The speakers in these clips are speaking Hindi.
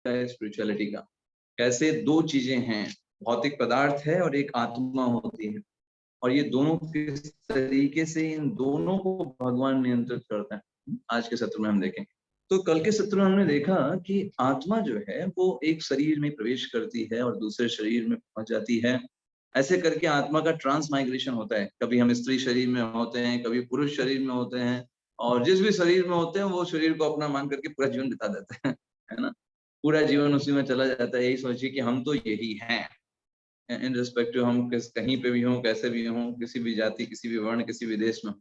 है स्पिरिचुअलिटी का। कैसे दो चीजें हैं, भौतिक पदार्थ है और एक आत्मा होती है, और ये दोनों किस तरीके से इन दोनों को भगवान नियंत्रित करता है, आज के सत्र में हम देखेंगे। तो कल के सत्र में हमने देखा कि आत्मा जो है वो एक शरीर में प्रवेश करती है और दूसरे शरीर में पहुंच जाती है। ऐसे करके आत्मा का ट्रांस माइग्रेशन होता है, कभी हम स्त्री शरीर में होते हैं, कभी पुरुष शरीर में होते हैं, और जिस भी शरीर में होते हैं वो शरीर को अपना मान करके पूरा जीवन बिता देते हैं, है ना। पूरा जीवन उसी में चला जाता है, यही सोचिए कि हम तो यही हैं, इन रिस्पेक्टिव हम कहीं पे भी हों, कैसे भी हों, किसी भी जाति, किसी भी वर्ण, किसी भी देश में।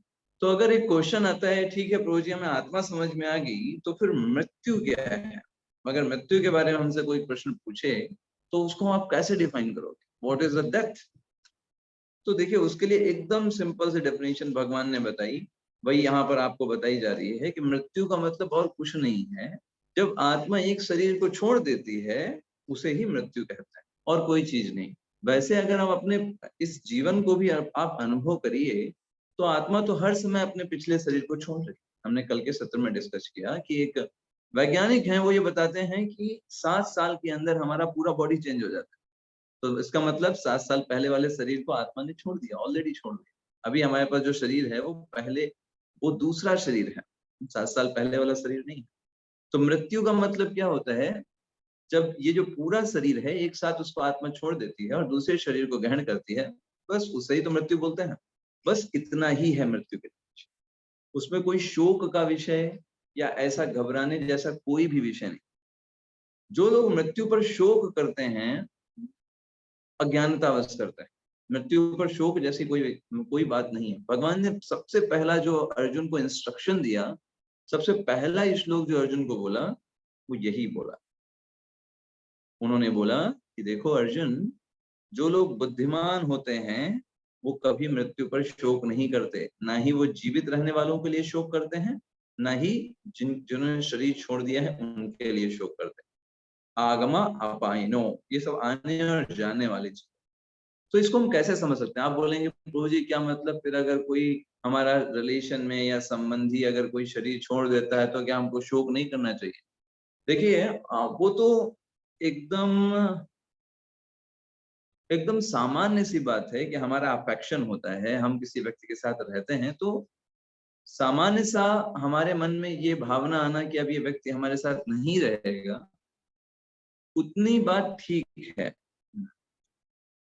तो अगर एक क्वेश्चन आता है, ठीक है प्रभु जी हमें आत्मा समझ में आ गई, तो फिर मृत्यु क्या है? अगर मृत्यु के बारे में हमसे कोई प्रश्न पूछे तो उसको आप कैसे डिफाइन करोगे? What is the death? तो देखिए उसके लिए एकदम सिंपल सी डेफिनेशन भगवान ने बताई, वही यहाँ पर आपको बताई जा रही है कि मृत्यु का मतलब और कुछ नहीं है, जब आत्मा एक शरीर को छोड़ देती है उसे ही मृत्यु कहते हैं, और कोई चीज नहीं। वैसे अगर हम अपने इस जीवन को भी आप अनुभव करिए, तो आत्मा तो हर समय अपने पिछले शरीर को छोड़ रही है। हमने कल के सत्र में डिस्कस किया कि एक वैज्ञानिक है, वो ये बताते हैं कि 7 साल के अंदर हमारा पूरा बॉडी चेंज हो जाता है। तो इसका मतलब 7 साल पहले वाले शरीर को आत्मा ने छोड़ दिया, ऑलरेडी छोड़ दिया। अभी हमारे पास जो शरीर है वो दूसरा शरीर है, 7 साल पहले वाला शरीर नहीं। तो मृत्यु का मतलब क्या होता है? जब ये जो पूरा शरीर है एक साथ उसको आत्मा छोड़ देती है और दूसरे शरीर को ग्रहण करती है, बस उसे ही तो मृत्यु बोलते हैं। बस इतना ही है मृत्यु के पीछे। उसमें कोई शोक का विषय या ऐसा घबराने जैसा कोई भी विषय नहीं। जो लोग मृत्यु पर शोक करते हैं, अज्ञानतावश करता है। मृत्यु पर शोक जैसी कोई बात नहीं है। भगवान ने सबसे पहला जो अर्जुन को इंस्ट्रक्शन दिया, सबसे पहला श्लोक जो अर्जुन को बोला, वो यही बोला। उन्होंने बोला कि देखो अर्जुन, जो लोग बुद्धिमान होते हैं वो कभी मृत्यु पर शोक नहीं करते, ना ही वो जीवित रहने वालों के लिए शोक करते हैं, ना ही जिन्होंने शरीर छोड़ दिया है उनके लिए शोक करते हैं। आगमा अपाइनो, ये सब आने और जाने वाली चीज। तो इसको हम कैसे समझ सकते हैं? आप बोलेंगे प्रभु जी क्या मतलब, फिर अगर कोई हमारा रिलेशन में या संबंधी अगर कोई शरीर छोड़ देता है तो क्या हमको शोक नहीं करना चाहिए? देखिए वो तो एकदम एकदम सामान्य सी बात है कि हमारा अफेक्शन होता है, हम किसी व्यक्ति के साथ रहते हैं तो सामान्य सा हमारे मन में ये भावना आना कि अब ये व्यक्ति हमारे साथ नहीं रहेगा, उतनी बात ठीक है।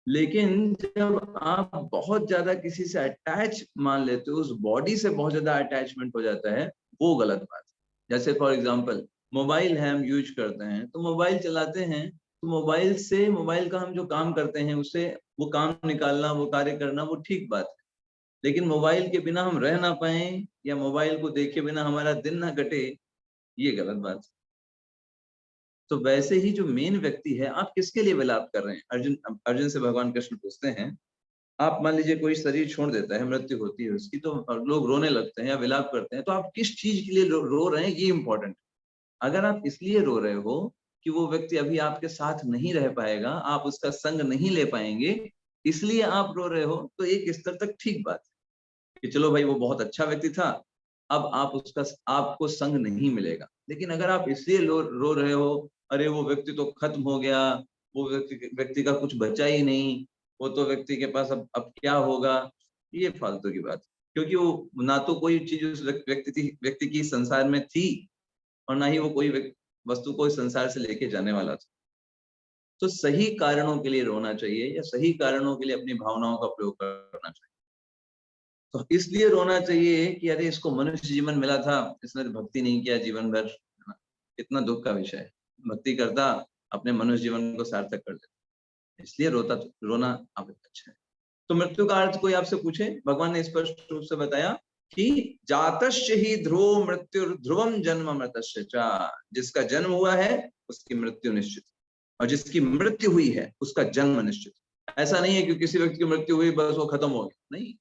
लेकिन जब आप बहुत ज्यादा किसी से अटैच मान लेते हो, उस बॉडी से बहुत ज्यादा अटैचमेंट हो जाता है, वो गलत बात है। जैसे फॉर एग्जांपल मोबाइल है, हम यूज करते हैं, तो मोबाइल चलाते हैं, तो मोबाइल का हम जो काम करते हैं उससे वो काम निकालना, वो कार्य करना, वो ठीक बात है। लेकिन मोबाइल के बिना हम रह ना पाए या मोबाइल को देखे बिना हमारा दिन ना कटे, ये गलत बात है। तो वैसे ही जो मेन व्यक्ति है, आप किसके लिए विलाप कर रहे हैं? अर्जुन से भगवान कृष्ण पूछते हैं, आप मान लीजिए कोई शरीर छोड़ देता है, मृत्यु होती है उसकी, तो लोग रोने लगते हैं या विलाप करते हैं, तो आप किस चीज के लिए रो रहे हैं, ये इंपॉर्टेंट। अगर आप इसलिए रो रहे हो कि वो व्यक्ति अभी आपके साथ नहीं रह पाएगा, आप उसका संग नहीं ले पाएंगे, इसलिए आप रो रहे हो, तो एक स्तर तक ठीक बात है कि चलो भाई वो बहुत अच्छा व्यक्ति था, अब आपको संग नहीं मिलेगा। लेकिन अगर आप इसलिए रो रहे हो, अरे वो व्यक्ति तो खत्म हो गया, वो व्यक्ति का कुछ बचा ही नहीं, वो तो व्यक्ति के पास अब क्या होगा, ये फालतू की बात है। क्योंकि वो ना तो कोई चीज उस व्यक्ति की संसार में थी, और ना ही वो कोई वस्तु को इस संसार से लेके जाने वाला था। तो सही कारणों के लिए रोना चाहिए या सही कारणों के लिए अपनी भावनाओं का प्रयोग करना चाहिए। तो इसलिए रोना चाहिए कि अरे इसको मनुष्य जीवन मिला था, इसने भक्ति नहीं किया जीवन भर, है ना? कितना दुख का विषय है। भक्ति करता, अपने मनुष्य जीवन को सार्थक कर देता, इसलिए रोना अब अच्छा है। तो मृत्यु का अर्थ कोई आपसे पूछे, भगवान ने स्पष्ट रूप से बताया कि जातस्य ही ध्रुव मृत्यु ध्रुवम जन्म मृतस्य च, जिसका जन्म हुआ है उसकी मृत्यु निश्चित, और जिसकी मृत्यु हुई है उसका जन्म निश्चित। ऐसा नहीं है कि किसी व्यक्ति की मृत्यु हुई बस वो खत्म हो गया, नहीं।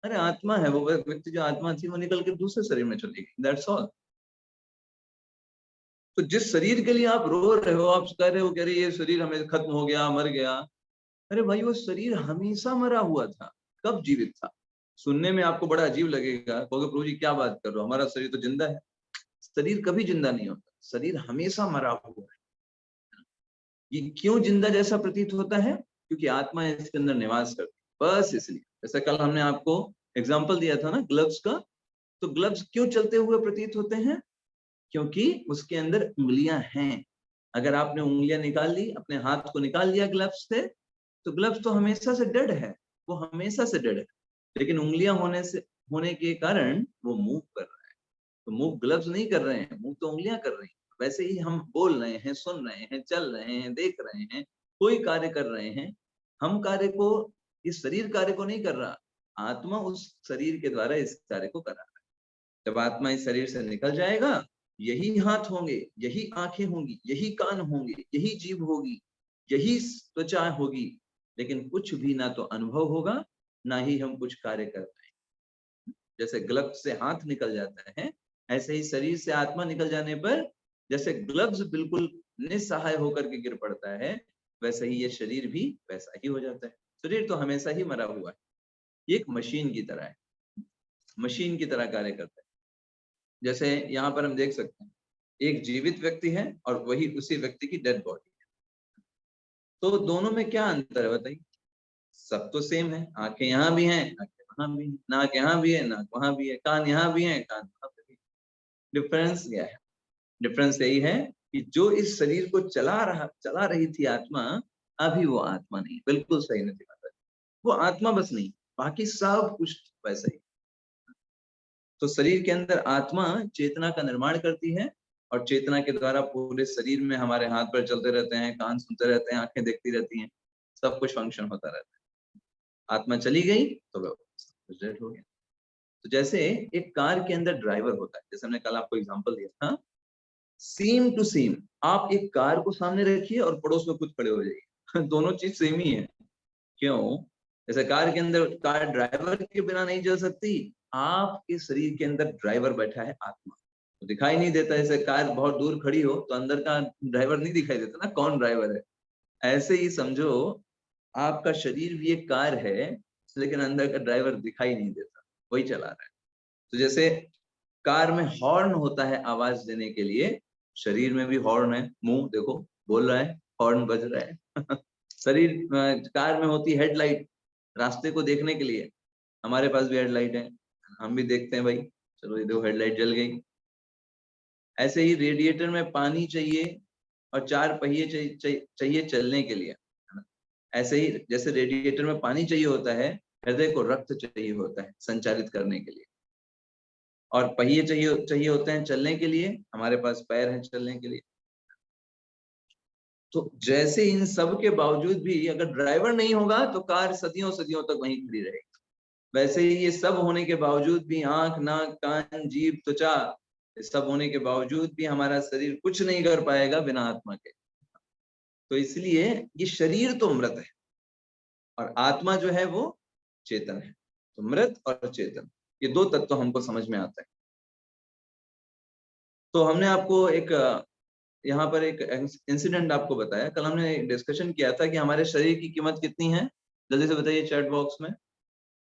अरे आत्मा है, वो व्यक्ति जो आत्मा थी वो निकल के दूसरे शरीर में चली गई, दैट्स ऑल। तो जिस शरीर के लिए आप रो रहे हो, आप कह रहे हो कि अरे ये शरीर हमें खत्म हो गया, मर गया, अरे भाई वो शरीर हमेशा मरा हुआ था, कब जीवित था? सुनने में आपको बड़ा अजीब लगेगा, कहोगे प्रभु जी क्या बात कर रहे हो, हमारा शरीर तो जिंदा है। शरीर कभी जिंदा नहीं होता, शरीर हमेशा मरा हुआ है। ये क्यों जिंदा जैसा प्रतीत होता है? क्योंकि आत्मा इसके अंदर निवास करती है, बस इसलिए। जैसे कल हमने आपको एग्जाम्पल दिया था ना ग्लव्स का, तो ग्लव्स क्यों चलते हुए प्रतीत होते हैं? क्योंकि उसके अंदर उंगलियां हैं। अगर आपने उंगलियां निकाल ली, अपने हाथ को निकाल लिया ग्लव्स से, तो ग्लव्स तो हमेशा से डेड है, वो हमेशा से डेड है। लेकिन उंगलियां होने के कारण वो मूव कर रहा है। तो मूव ग्लव्स नहीं कर रहे हैं, मूव तो उंगलियां कर रही हैं। वैसे ही हम बोल रहे हैं, सुन रहे हैं, चल रहे हैं, देख रहे हैं, कोई कार्य कर रहे हैं। हम कार्य को, इस शरीर कार्य को नहीं कर रहा, आत्मा उस शरीर के द्वारा इस कार्य को कर रहा है। जब आत्मा इस शरीर से निकल जाएगा, यही हाथ होंगे, यही आंखें होंगी, यही कान होंगे, यही जीभ होगी, यही त्वचा होगी, लेकिन कुछ भी ना तो अनुभव होगा, ना ही हम कुछ कार्य कर पाएंगे। जैसे ग्लव्स से हाथ निकल जाता है, ऐसे ही शरीर से आत्मा निकल जाने पर जैसे ग्लव्स बिल्कुल निस्सहाय होकर के गिर पड़ता है, वैसे ही ये शरीर भी वैसा ही हो जाता है। शरीर तो हमेशा ही मरा हुआ है, ये एक मशीन की तरह है, मशीन की तरह कार्य करता है। जैसे यहाँ पर हम देख सकते हैं, एक जीवित व्यक्ति है और वही उसी व्यक्ति की डेड बॉडी है। तो दोनों में क्या अंतर है बताइए? सब तो सेम है, आंखें यहाँ भी हैं, आंखें वहां भी हैं, नाक यहाँ भी है, नाक वहां भी है, कान यहाँ भी है, कान वहां पे भी है। डिफरेंस क्या है? डिफरेंस यही है कि जो इस शरीर को चला रही थी आत्मा, अभी वो आत्मा नहीं। बिल्कुल सही नहीं बात, वो आत्मा बस नहीं, बाकी सब कुछ वैसा ही। तो शरीर के अंदर आत्मा चेतना का निर्माण करती है, और चेतना के द्वारा पूरे शरीर में हमारे हाथ पैर चलते रहते हैं, कान सुनते रहते हैं, आंखें देखती रहती हैं, सब कुछ फंक्शन होता रहता है। आत्मा चली गई तो वो सब कुछ डेड हो गया। तो जैसे एक कार के अंदर ड्राइवर होता है, जैसे हमने कल आपको एग्जांपल दिया था, सेम टू सेम आप एक कार को सामने रखिए और पड़ोस में खुद खड़े हो जाइए दोनों चीज सेम ही है। क्यों? जैसे कार के अंदर कार ड्राइवर के बिना नहीं चल सकती, आपके शरीर के अंदर ड्राइवर बैठा है आत्मा, तो दिखाई नहीं देता। जैसे कार बहुत दूर खड़ी हो तो अंदर का ड्राइवर नहीं दिखाई देता ना, कौन ड्राइवर है। ऐसे ही समझो, आपका शरीर भी एक कार है, लेकिन अंदर का ड्राइवर दिखाई नहीं देता, वही चला रहा है। तो जैसे कार में हॉर्न होता है आवाज देने के लिए, शरीर में भी हॉर्न है, मुंह देखो बोल रहा है, हॉर्न बज रहा है शरीर कार में होती है हेडलाइट, रास्ते को देखने के लिए। हमारे पास भी हेडलाइट है, हम भी देखते हैं भाई, चलो ये देखो हेडलाइट जल गई। ऐसे ही रेडिएटर में पानी चाहिए और चार पहिए चाहिए चलने के लिए। ऐसे ही जैसे रेडिएटर में पानी चाहिए होता है, हृदय को रक्त चाहिए होता है संचालित करने के लिए, और पहिए चाहिए होते हैं चलने के लिए, हमारे पास पैर हैं चलने के लिए। तो जैसे इन सब के बावजूद भी अगर ड्राइवर नहीं होगा तो कार सदियों सदियों तक वहीं खड़ी रहेगी। वैसे ही ये सब होने के बावजूद भी, आंख नाक कान जीभ त्वचा, ये सब होने के बावजूद भी हमारा शरीर कुछ नहीं कर पाएगा बिना आत्मा के। तो इसलिए ये शरीर तो मृत है और आत्मा जो है वो चेतन है। तो मृत और चेतन, ये दो तत्व हमको समझ में आता है। तो हमने आपको एक यहाँ पर एक इंसिडेंट आपको बताया, कल हमने डिस्कशन किया था कि हमारे शरीर की कीमत कितनी है। जल्दी से बताइए चैट बॉक्स में।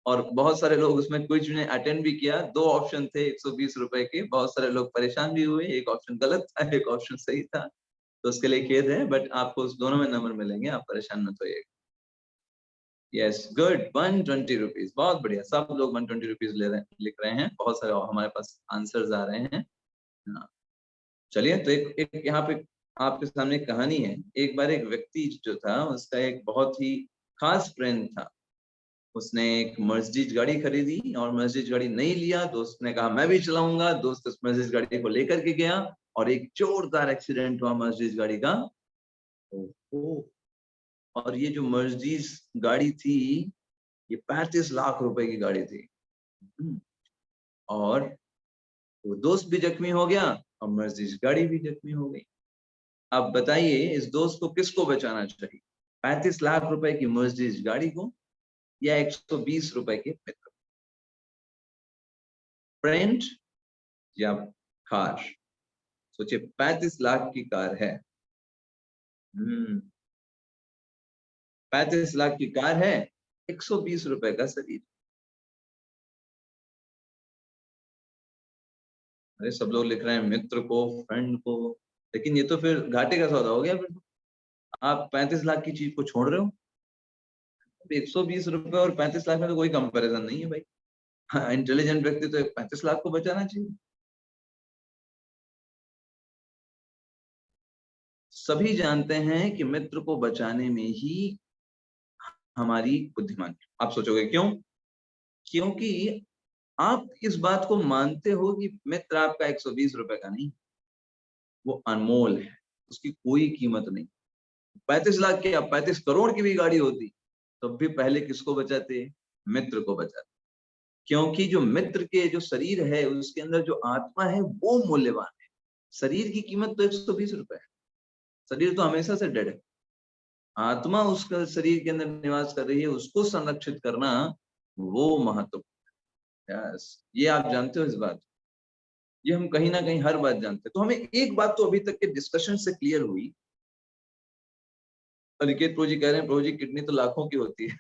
और बहुत सारे लोग उसमें क्विज ने अटेंड भी किया। दो ऑप्शन थे 120 रुपए के, बहुत सारे लोग परेशान भी हुए, एक ऑप्शन गलत था, एक ऑप्शन सही था, तो उसके लिए खेद है, बट आपको उस दोनों में नंबर मिलेंगे, आप परेशान मत होइएगा। यस गुड, 120 रुपीज, बहुत बढ़िया, सब लोग 120 रुपीज ले रहे हैं, लिख रहे हैं, बहुत सारे हमारे पास आंसर्स आ रहे हैं। हाँ, चलिए, तो एक यहाँ पे आपके सामने कहानी है। एक बार एक व्यक्ति जो था, उसका एक बहुत ही खास फ्रेंड था। उसने एक मर्सिडीज गाड़ी खरीदी और मर्सिडीज गाड़ी नहीं लिया, दोस्त ने कहा मैं भी चलाऊंगा, दोस्त उस मर्सिडीज गाड़ी को लेकर के गया और एक जोरदार एक्सीडेंट हुआ मर्सिडीज गाड़ी का। ओहो। और ये जो मर्सिडीज गाड़ी थी, ये 35 लाख रुपए की गाड़ी थी। हम्म, और वो दोस्त भी जख्मी हो गया और मर्सिडीज गाड़ी भी जख्मी हो गई। अब बताइए इस दोस्त को किसको बचाना चाहिए, 35 लाख रुपए की मर्सिडीज गाड़ी को या 120 रुपए के मित्र? फ्रेंड या कार? सोचिए, 35 लाख की कार है। 35 लाख की कार है, 120 रुपए का शरीर। अरे सब लोग लिख रहे हैं मित्र को, फ्रेंड को, लेकिन ये तो फिर घाटे का सौदा हो गया फिर तो। आप 35 लाख की चीज को छोड़ रहे हो। 120 रुपए और 35 लाख में तो कोई कंपैरिजन नहीं है भाई। हाँ, इंटेलिजेंट व्यक्ति तो 35 लाख को बचाना चाहिए। सभी जानते हैं कि मित्र को बचाने में ही हमारी बुद्धिमानी। आप सोचोगे क्यों? क्योंकि आप इस बात को मानते हो कि मित्र आपका 120 रुपए का नहीं, वो अनमोल है, उसकी कोई कीमत नहीं। 35 लाख की, 35 करोड़ की भी गाड़ी होती तब भी पहले किसको बचाते? मित्र को बचाते। क्योंकि जो मित्र के जो शरीर है उसके अंदर जो आत्मा है वो मूल्यवान है। शरीर की कीमत तो 120 रुपए है, शरीर तो हमेशा से डेड है। आत्मा उसका शरीर के अंदर निवास कर रही है, उसको संरक्षित करना वो महत्वपूर्ण है। यस, ये आप जानते हो इस बात, ये हम कहीं ना कहीं हर बात जानते हैं। तो हमें एक बात तो अभी तक के डिस्कशन से क्लियर हुई। अनिकेत प्रो जी कह रहे हैं प्रभु जी किडनी तो लाखों की होती है।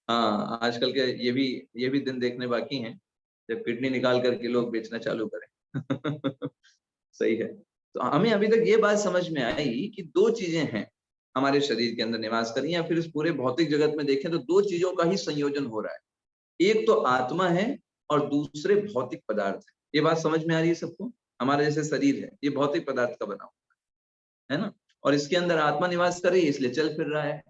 हाँ, आजकल के ये भी दिन देखने बाकी हैं जब किडनी निकाल करके लोग बेचना चालू करें। सही है। तो हमें अभी तक ये बात समझ में आई कि दो चीजें हैं हमारे शरीर के अंदर निवास कर रही हैं, या फिर इस पूरे भौतिक जगत में देखें तो दो चीजों का ही संयोजन हो रहा है। एक तो आत्मा है और दूसरे भौतिक पदार्थ है। ये बात समझ में आ रही है सबको? हमारा जैसे शरीर है ये भौतिक पदार्थ का बना हुआ है ना, और इसके अंदर आत्मा निवास कर रही है इसलिए चल फिर रहा है।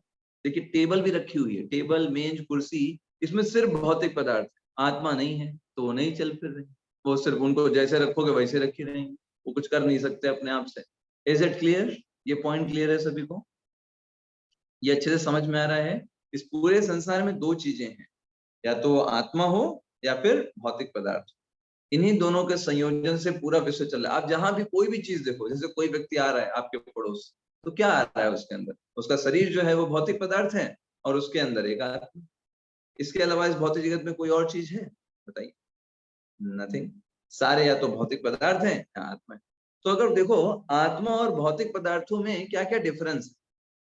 देखिए टेबल भी रखी हुई है, टेबल मेज कुर्सी, इसमें सिर्फ भौतिक पदार्थ है, आत्मा नहीं है तो वो नहीं चल फिर रही। वो सिर्फ उनको जैसे रखोगे वैसे रखी रहेंगे, वो कुछ कर नहीं सकते अपने आप से। Is it clear? ये पॉइंट क्लियर है सभी को? ये अच्छे से समझ में आ रहा है? इस पूरे संसार में दो चीजें हैं, या तो आत्मा हो या फिर भौतिक पदार्थ। इन्हीं दोनों के संयोजन से पूरा विश्व चल रहा है। आप जहां भी कोई भी चीज देखो, जैसे कोई व्यक्ति आ रहा है आपके पड़ोस, तो क्या आ रहा है उसके अंदर? उसका शरीर जो है वो भौतिक पदार्थ है और उसके अंदर एक आत्मा। इसके अलावा इस भौतिक जगत में कोई और चीज है? बताइए। नथिंग। सारे या तो भौतिक पदार्थ हैं या आत्मा है। तो अगर देखो आत्मा और भौतिक पदार्थों में क्या क्या डिफरेंस है।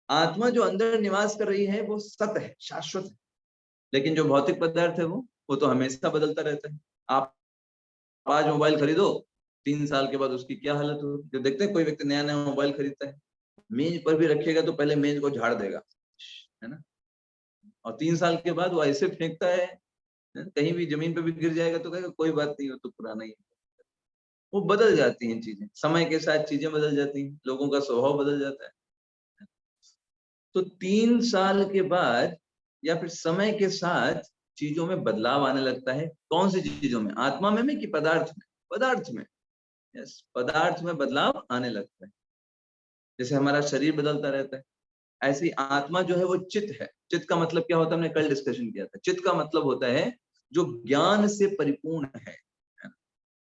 आत्मा जो अंदर निवास कर रही है वो सत्य है, शाश्वत है। लेकिन जो भौतिक पदार्थ है वो तो हमेशा बदलता रहता है। आप आज मोबाइल खरीदो, 3 साल के बाद उसकी क्या हालत होगी। जो देखते हैं कोई व्यक्ति नया नया मोबाइल खरीदता है, मेज पर भी रखेगा तो पहले मेज को झाड़ देगा, है ना, और 3 साल के बाद वो ऐसे फेंकता है, कहीं भी जमीन पे भी गिर जाएगा तो कहेगा कोई बात नहीं, वो तो पुराना ही है। वो बदल जाती हैं चीजें, समय के साथ चीजें बदल जाती हैं, लोगों का स्वभाव बदल जाता है। तो 3 साल के बाद या फिर समय के साथ चीजों में बदलाव आने लगता है। कौन सी चीजों में? आत्मा में कि पदार्थ में? पदार्थ में। यस, पदार्थ में बदलाव आने लगता है। जैसे हमारा शरीर बदलता रहता है, ऐसी आत्मा जो है वो चित्त है। चित्त का मतलब क्या होता है? हमने कल डिस्कशन किया था। चित्त का मतलब होता है जो ज्ञान से परिपूर्ण है।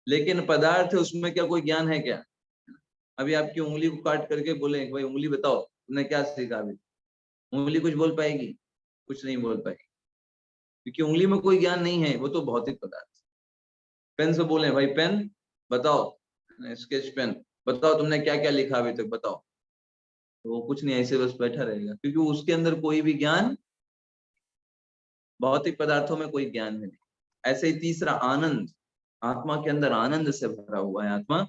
लेकिन पदार्थ है उसमें क्या कोई ज्ञान है क्या? अभी आपकी उंगली को काट करके बोले भाई उंगली बताओ तुमने क्या सीखा, अभी उंगली कुछ बोल पाएगी? कुछ नहीं बोल पाएगी, क्योंकि उंगली में कोई ज्ञान नहीं है, वो तो भौतिक पदार्थ। पेन से बोले भाई पेन बताओ, स्केच पेन बताओ तुमने क्या क्या लिखा अभी तक बताओ, तो वो कुछ नहीं, ऐसे बस बैठा रहेगा, क्योंकि उसके अंदर कोई भी ज्ञान, भौतिक पदार्थों में कोई ज्ञान नहीं। ऐसे ही तीसरा आनंद, आत्मा के अंदर आनंद से भरा हुआ है आत्मा।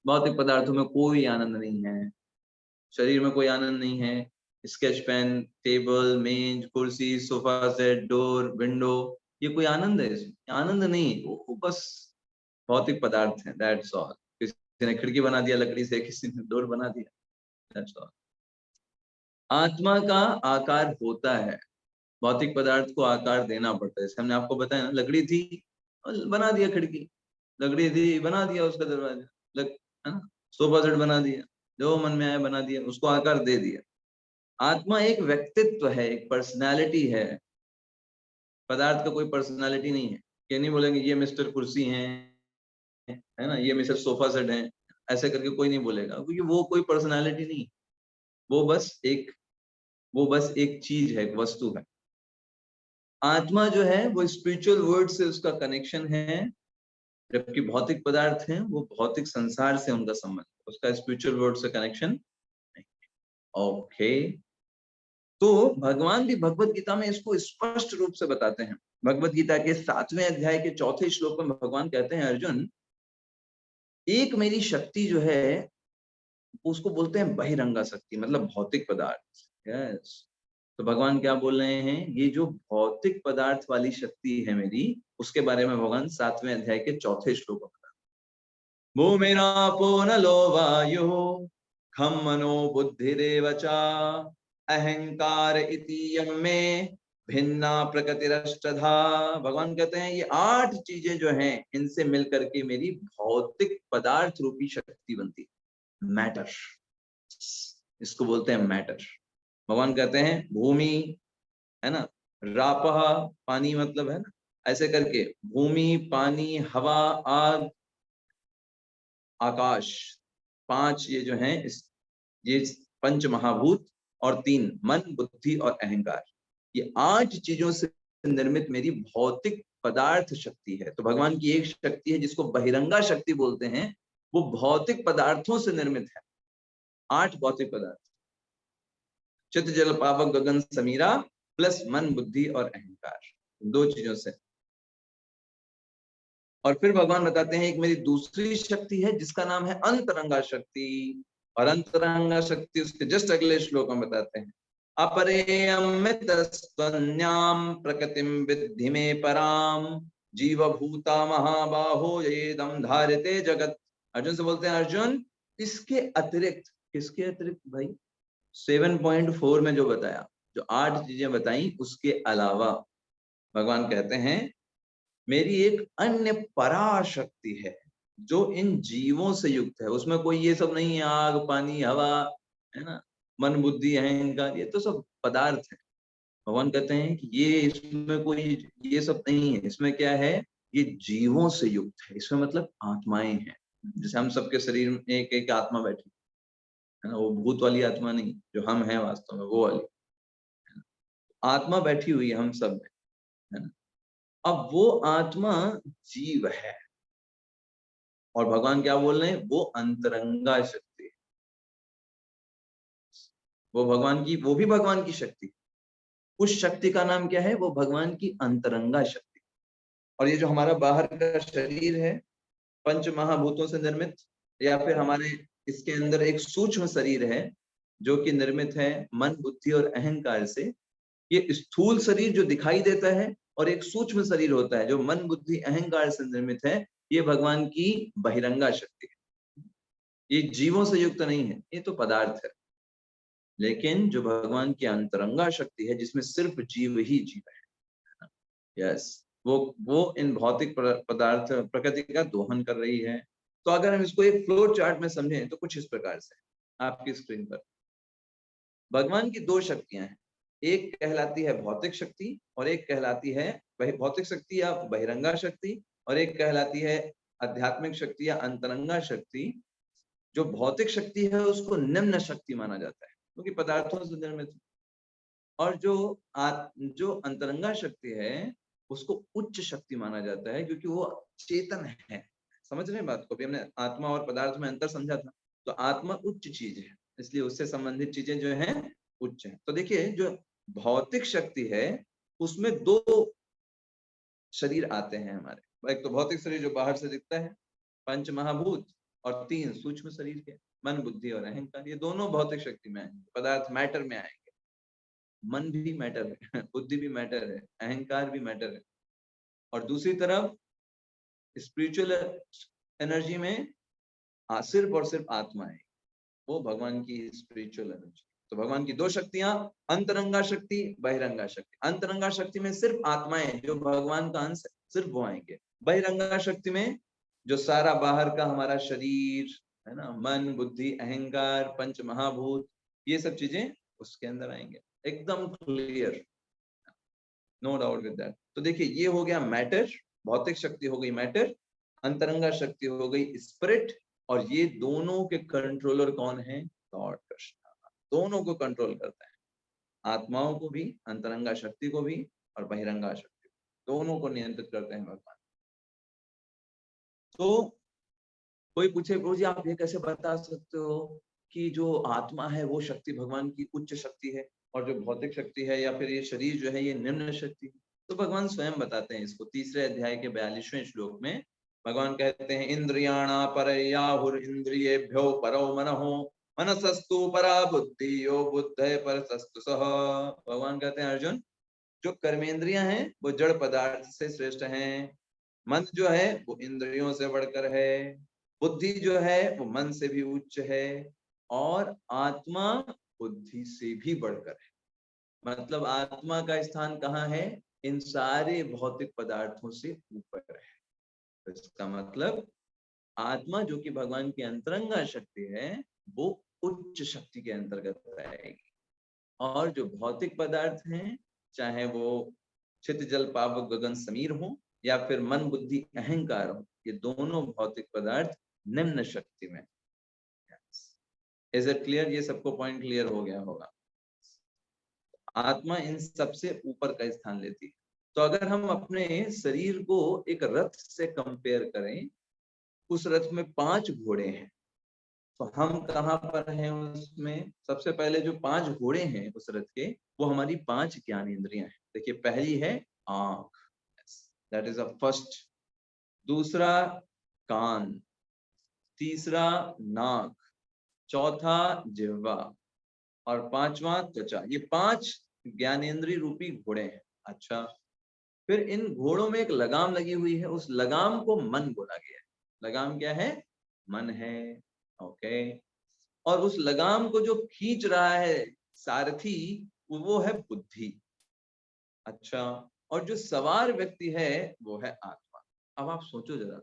भौतिक पदार्थों में कोई आनंद नहीं है, शरीर में कोई आनंद नहीं है। स्केच पेन, टेबल, मेज, कुर्सी, सोफा सेट, डोर, विंडो, ये कोई आनंद है? इसमें आनंद नहीं, वो बस भौतिक पदार्थ है, दैट्स ऑल। किसी ने खिड़की बना दिया लकड़ी से, किसी ने डोर बना दिया, दैट्स ऑल। आत्मा का आकार होता है, भौतिक पदार्थ को आकार देना पड़ता है। जैसे हमने आपको बताया ना, लकड़ी थी और बना दिया खिड़की, लकड़ी थी बना दिया उसका दरवाजा, है ना, सोफा सेट बना दिया, जो मन में आया बना दिया, उसको आकार दे दिया। आत्मा एक व्यक्तित्व है, एक पर्सनालिटी है। पदार्थ का कोई पर्सनालिटी नहीं है। ये नहीं बोलेंगे ये मिस्टर कुर्सी हैं, है ना, ये मिस्टर सोफा सेट हैं, ऐसे करके कोई नहीं बोलेगा, क्योंकि वो कोई पर्सनालिटी नहीं। वो बस एक वो बस एक चीज है, एक वस्तु है। आत्मा जो है वो स्पिरिचुअल वर्ल्ड से उसका कनेक्शन है, जबकि भौतिक पदार्थ हैं वो भौतिक संसार से उनका संबंध, उसका स्पिरिचुअल वर्ल्ड से कनेक्शन नहीं। ओके, तो भगवान भी भगवत गीता में इसको स्पष्ट रूप से बताते हैं। भगवत गीता के 7वें अध्याय के 4थे श्लोक में भगवान कहते हैं, अर्जुन एक मेरी शक्ति जो है उसको बोलते हैं बहिरंगा शक्ति, मतलब भौतिक पदार्थ। यस, तो भगवान क्या बोल रहे हैं, ये जो भौतिक पदार्थ वाली शक्ति है मेरी, उसके बारे में भगवान 7वें अध्याय के 4थे श्लोक में बता, भूमिरापो नलो वायु खम मनो बुद्धिरेव च अहंकार इति यं मे भिन्ना प्रकृतिरष्टधा। भगवान कहते हैं ये 8 चीजें जो हैं, इनसे मिलकर के मेरी भौतिक पदार्थ रूपी शक्ति बनती है, मैटर। इसको बोलते हैं मैटर। भगवान कहते हैं भूमि, है ना, रापह पानी मतलब है ना, ऐसे करके भूमि, पानी, हवा, आग, आकाश, 5 ये जो हैं, ये 5 महाभूत, और 3 मन, बुद्धि और अहंकार, ये 8 चीजों से निर्मित मेरी भौतिक पदार्थ शक्ति है। तो भगवान की एक शक्ति है जिसको बहिरंगा शक्ति बोलते हैं, वो भौतिक पदार्थों से निर्मित है। 8 भौतिक पदार्थ, चित्त जल पावक गगन समीरा प्लस मन, बुद्धि और अहंकार, 2 चीजों से। और फिर भगवान बताते हैं एक मेरी दूसरी शक्ति है जिसका नाम है अंतरंगा शक्ति। और अंतरंगा शक्ति उसके जस्ट अगले श्लोक में बताते हैं, अपरेयमितस्त्वन्याम प्रकृतिम विद्धि में पराम जीव भूता महाबाहो येदम धारते जगत। अर्जुन से बोलते हैं, अर्जुन इसके अतिरिक्त, किसके अतिरिक्त भाई, 7.4 में जो बताया, जो 8 चीजें बताई, उसके अलावा भगवान कहते हैं मेरी एक अन्य पराशक्ति है जो इन जीवों से युक्त है। उसमें कोई ये सब नहीं है, आग पानी हवा, है ना, मन बुद्धि अहंकार, ये तो सब पदार्थ है। भगवान कहते हैं कि ये, इसमें कोई ये सब नहीं है। इसमें क्या है, ये जीवों से युक्त है। इसमें मतलब आत्माएं हैं। जैसे हम सबके शरीर में एक एक आत्मा बैठी है ना, वो भूत वाली आत्मा नहीं जो हम हैं वास्तव में, वो वाली आत्मा बैठी हुई है हम सब में, है ना। अब वो आत्मा जीव है, और भगवान क्या बोल रहे हैं, वो अंतरंगा शक्ति है। वो भगवान की, वो भी भगवान की शक्ति, उस शक्ति का नाम क्या है, वो भगवान की अंतरंगा शक्ति। और ये जो हमारा बाहर का शरीर है, 5 महाभूतों से निर्मित, या फिर हमारे इसके अंदर एक सूक्ष्म शरीर है जो कि निर्मित है मन बुद्धि और अहंकार से। ये स्थूल शरीर जो दिखाई देता है, और एक सूक्ष्म शरीर होता है जो मन बुद्धि अहंकार से निर्मित है, ये भगवान की बहिरंगा शक्ति है। ये जीवों से युक्त नहीं है, ये तो पदार्थ है। लेकिन जो भगवान की अंतरंगा शक्ति है, जिसमें सिर्फ जीव ही जीव है, यस, वो इन भौतिक पदार्थ प्रकृति का दोहन कर रही है। तो अगर हम इसको एक फ्लो चार्ट में समझें तो कुछ इस प्रकार से, आपकी स्क्रीन पर भगवान की 2 शक्तियां हैं। एक कहलाती है भौतिक शक्ति, और एक कहलाती है भौतिक शक्ति या बहिरंगा शक्ति, और एक कहलाती है आध्यात्मिक शक्ति या अंतरंगा शक्ति। जो भौतिक शक्ति है उसको निम्न शक्ति माना जाता है क्योंकि पदार्थों से निर्मित, और जो अंतरंगा शक्ति है उसको उच्च शक्ति माना जाता है क्योंकि वो चेतन है। समझ रहे हैं बात को? भी हमने आत्मा और पदार्थ में अंतर समझा था। तो आत्मा उच्च चीज है, इसलिए उससे संबंधित चीजें जो हैं उच्च हैं। तो देखिए, जो भौतिक शक्ति है उसमें 2 शरीर आते हैं हमारे। एक तो भौतिक शरीर जो बाहर से दिखता है, 5 महाभूत, और 3 सूक्ष्म शरीर के, मन बुद्धि और अहंकार। ये दोनों भौतिक शक्ति में आएंगे, पदार्थ मैटर में आएंगे। मन भी मैटर है, बुद्धि भी मैटर है, अहंकार भी मैटर है। और दूसरी तरफ स्पिरिचुअल एनर्जी में सिर्फ और सिर्फ आत्मा है, वो भगवान की स्पिरिचुअल एनर्जी। तो भगवान की 2 शक्तियां, अंतरंगा शक्ति, बहिरंगा शक्ति। अंतरंगा शक्ति में सिर्फ आत्माएं जो भगवान का अंश है, सिर्फ वो आएंगे। बहिरंगा शक्ति में जो सारा बाहर का हमारा शरीर है ना, मन बुद्धि अहंकार 5 महाभूत, ये सब चीजें उसके अंदर आएंगे। एकदम clear, no doubt with that. तो देखिए, ये हो गया मैटर, भौतिक शक्ति हो गई मैटर, अंतरंगा शक्ति हो गई स्पिरिट, और ये दोनों के कंट्रोलर कौन है? गॉड कृष्ण। दोनों को कंट्रोल करता है, आत्माओं को भी, अंतरंगा शक्ति को भी, और बहिरंगा शक्ति को, दोनों को नियंत्रित करते हैं भगवान। तो कोई पूछे, प्रभु जी आप ये कैसे बता सकते हो कि जो आत्मा है वो शक्ति भगवान की उच्च शक्ति है, और जो भौतिक शक्ति है या फिर ये शरीर जो है ये निम्न शक्ति है? तो भगवान स्वयं बताते हैं इसको। 3रे अध्याय के 42वें श्लोक में भगवान कहते हैं, इंद्रियाणा परयाहुर इंद्रियेभ्यो परो मनः मनसस्तु परा बुद्धि यो बुद्धे परसस्तु सः। भगवान कहते हैं अर्जुन, जो कर्मेंद्रियां हैं वो जड़ पदार्थ से श्रेष्ठ हैं, मन जो है वो इंद्रियों से बढ़कर है, बुद्धि जो है वो मन से भी उच्च है, और आत्मा बुद्धि से भी बढ़कर है। मतलब आत्मा का स्थान कहाँ है? इन सारे भौतिक पदार्थों से ऊपर है। तो इसका मतलब आत्मा जो कि भगवान की अंतरंगा शक्ति है वो उच्च शक्ति के अंतर्गत आएगी, और जो भौतिक पदार्थ हैं, चाहे वो चित्त जल पावक गगन समीर हो या फिर मन बुद्धि अहंकार हो, ये दोनों भौतिक पदार्थ निम्न शक्ति में। Is it clear? ये सबको पॉइंट क्लियर हो गया होगा। आत्मा इन सबसे ऊपर का स्थान लेती है। तो अगर हम अपने शरीर को एक रथ से कंपेयर करें, उस रथ में 5 घोड़े हैं, तो हम कहाँ पर हैं उसमें? सबसे पहले जो 5 घोड़े हैं उस रथ के, वो हमारी 5 ज्ञानेंद्रियां हैं। देखिए, पहली है आंख, दैट इज अ फर्स्ट। दूसरा कान, तीसरा नाक, चौथा जिह्वा, और 5वां त्वचा। ये 5 ज्ञानेंद्रिय रूपी घोड़े हैं। अच्छा, फिर इन घोड़ों में एक लगाम लगी हुई है, उस लगाम को मन बोला गया है। लगाम क्या है? मन है। ओके। और उस लगाम को जो खींच रहा है सारथी, वो है बुद्धि। अच्छा, और जो सवार व्यक्ति है वो है आत्मा। अब आप सोचो जरा,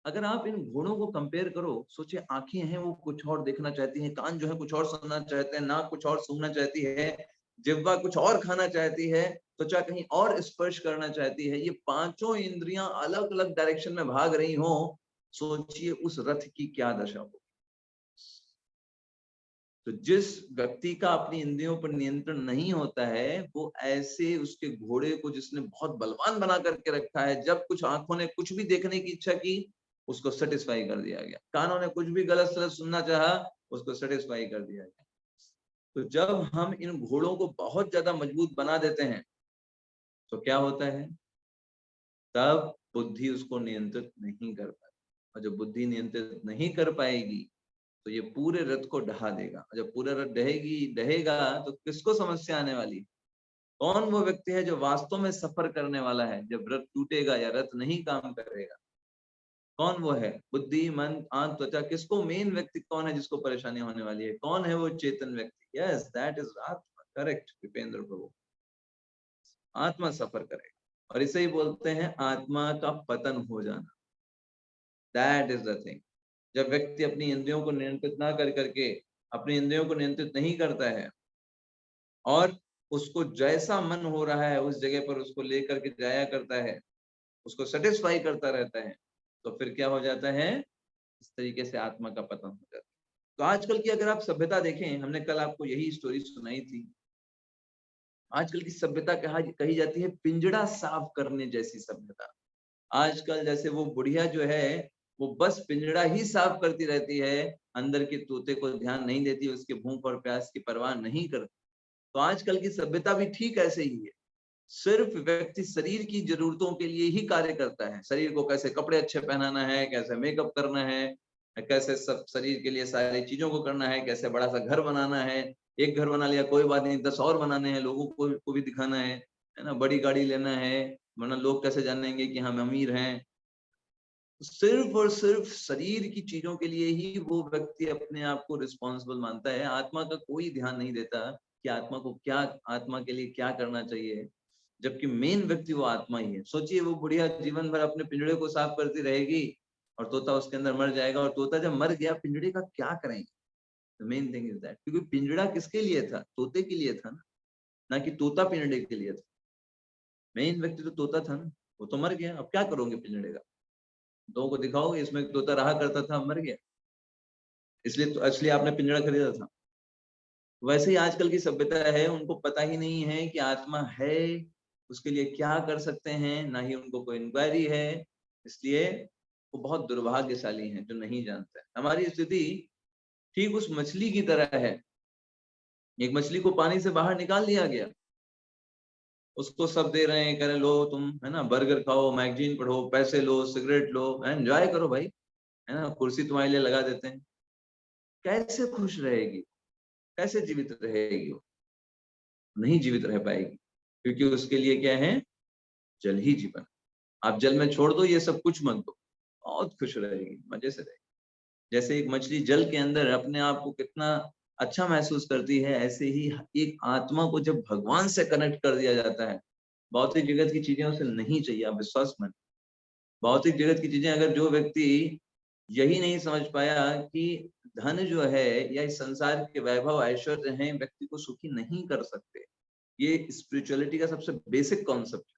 अगर आप इन घोड़ों को कंपेयर करो, सोचिए आंखें हैं वो कुछ और देखना चाहती हैं, कान जो है कुछ और सुनना चाहते हैं, नाक कुछ और सूंघना चाहती है, जिह्वा कुछ और खाना चाहती है, त्वचा कहीं और स्पर्श करना चाहती है। ये पांचों इंद्रियां अलग अलग डायरेक्शन में भाग रही हो, सोचिए उस रथ की क्या दशा हो। तो जिस व्यक्ति का अपनी इंद्रियों पर नियंत्रण नहीं होता है, वो ऐसे उसके घोड़े को जिसने बहुत बलवान बना करके रखा है, जब कुछ आंखों ने कुछ भी देखने की इच्छा की, उसको सेटिस्फाई कर दिया गया, कानों ने कुछ भी गलत सलत सुनना चाहा, उसको सेटिस्फाई कर दिया गया। तो जब हम इन घोड़ों को बहुत ज्यादा मजबूत बना देते हैं तो क्या होता है? तब बुद्धि उसको नियंत्रित नहीं कर पाती, और जब बुद्धि नियंत्रित नहीं कर पाएगी तो ये पूरे रथ को ढहा देगा। और जब पूरा रथ ढहेगा तो किसको समस्या आने वाली? कौन वो व्यक्ति है जो वास्तव में सफर करने वाला है जब रथ टूटेगा या रथ नहीं काम करेगा? कौन वो है? बुद्धि, मन, आंख, त्वचा। किसको? मेन व्यक्ति कौन है जिसको परेशानी होने वाली है? कौन है वो चेतन व्यक्ति? यस, दैट इज आत्मा। करेक्ट विपेंद्र प्रभु, आत्मा सफर करेगा, और इसे ही बोलते हैं आत्मा का पतन हो जाना। That is the thing. जब व्यक्ति अपनी इंद्रियों को नियंत्रित ना कर करके अपनी इंद्रियों को नियंत्रित नहीं करता है, और उसको जैसा मन हो रहा है उस जगह पर उसको लेकर के जाया करता है, उसको सेटिस्फाई करता रहता है, तो फिर क्या हो जाता है? इस तरीके से आत्मा का पतन हो जाता है। तो आजकल की अगर आप सभ्यता देखें, हमने कल आपको यही स्टोरी सुनाई थी, आजकल की सभ्यता कही जाती है पिंजड़ा साफ करने जैसी सभ्यता। आजकल जैसे वो बुढ़िया जो है वो बस पिंजड़ा ही साफ करती रहती है, अंदर के तोते को ध्यान नहीं देती, उसके भूख और प्यास की परवाह नहीं करती। तो आजकल की सभ्यता भी ठीक ऐसे ही है। सिर्फ व्यक्ति शरीर की जरूरतों के लिए ही कार्य करता है, शरीर को कैसे कपड़े अच्छे पहनाना है, कैसे मेकअप करना है, कैसे सब शरीर के लिए सारी चीजों को करना है, कैसे बड़ा सा घर बनाना है। एक घर बना लिया कोई बात नहीं, 10 और बनाने हैं, लोगों को भी दिखाना है ना, बड़ी गाड़ी लेना है, वरना लोग कैसे जानेंगे कि हम अमीर हैं। सिर्फ और सिर्फ शरीर की चीजों के लिए ही वो व्यक्ति अपने आप को रिस्पॉन्सिबल मानता है, आत्मा का कोई ध्यान नहीं देता कि आत्मा को क्या, आत्मा के लिए क्या करना चाहिए, जबकि मेन व्यक्ति वो आत्मा ही है। सोचिए वो बुढ़िया जीवन भर अपने पिंजड़े को साफ करती रहेगी और तोता उसके अंदर मर जाएगा, और तोता जब मर गया पिंजड़े का क्या करेंगे? मेन थिंग इज दैट, क्योंकि पिंजड़ा किसके लिए था? तोते के लिए था ना कि तोता पिंजड़े के लिए था। मेन व्यक्ति तो तोता था ना, वो तो मर गया, अब क्या करोगे पिंजड़े का? लोगों को दिखाओगे इसमें तोता रहा करता था, मर गया, इसलिए तो असली आपने पिंजड़ा खरीदा था। वैसे ही आजकल की सभ्यता है, उनको पता ही नहीं है कि आत्मा है, उसके लिए क्या कर सकते हैं, ना ही उनको कोई इंक्वायरी है। इसलिए वो बहुत दुर्भाग्यशाली हैं जो नहीं जानते। हमारी स्थिति ठीक उस मछली की तरह है। एक मछली को पानी से बाहर निकाल दिया गया, उसको सब दे रहे हैं, कह रहे लो तुम, है ना, बर्गर खाओ, मैगजीन पढ़ो, पैसे लो, सिगरेट लो, एंजॉय करो भाई, है ना, कुर्सी तुम्हारे लिए लगा देते हैं। कैसे खुश रहेगी, कैसे जीवित रहेगी? वो नहीं जीवित रह पाएगी, क्योंकि उसके लिए क्या है, जल ही जीवन। आप जल में छोड़ दो, ये सब कुछ मत दो, बहुत खुश रहेगी, मजे से रहेगी। जैसे एक मछली जल के अंदर अपने आप को कितना अच्छा महसूस करती है, ऐसे ही एक आत्मा को जब भगवान से कनेक्ट कर दिया जाता है, भौतिक जगत की चीजें उसे नहीं चाहिए, आप विश्वास मानिए। भौतिक जगत की चीजें, अगर जो व्यक्ति यही नहीं समझ पाया कि धन जो है या इस संसार के वैभव ऐश्वर्य हैं व्यक्ति को सुखी नहीं कर सकते, ये स्पिरिचुअलिटी का सबसे बेसिक कॉन्सेप्ट है।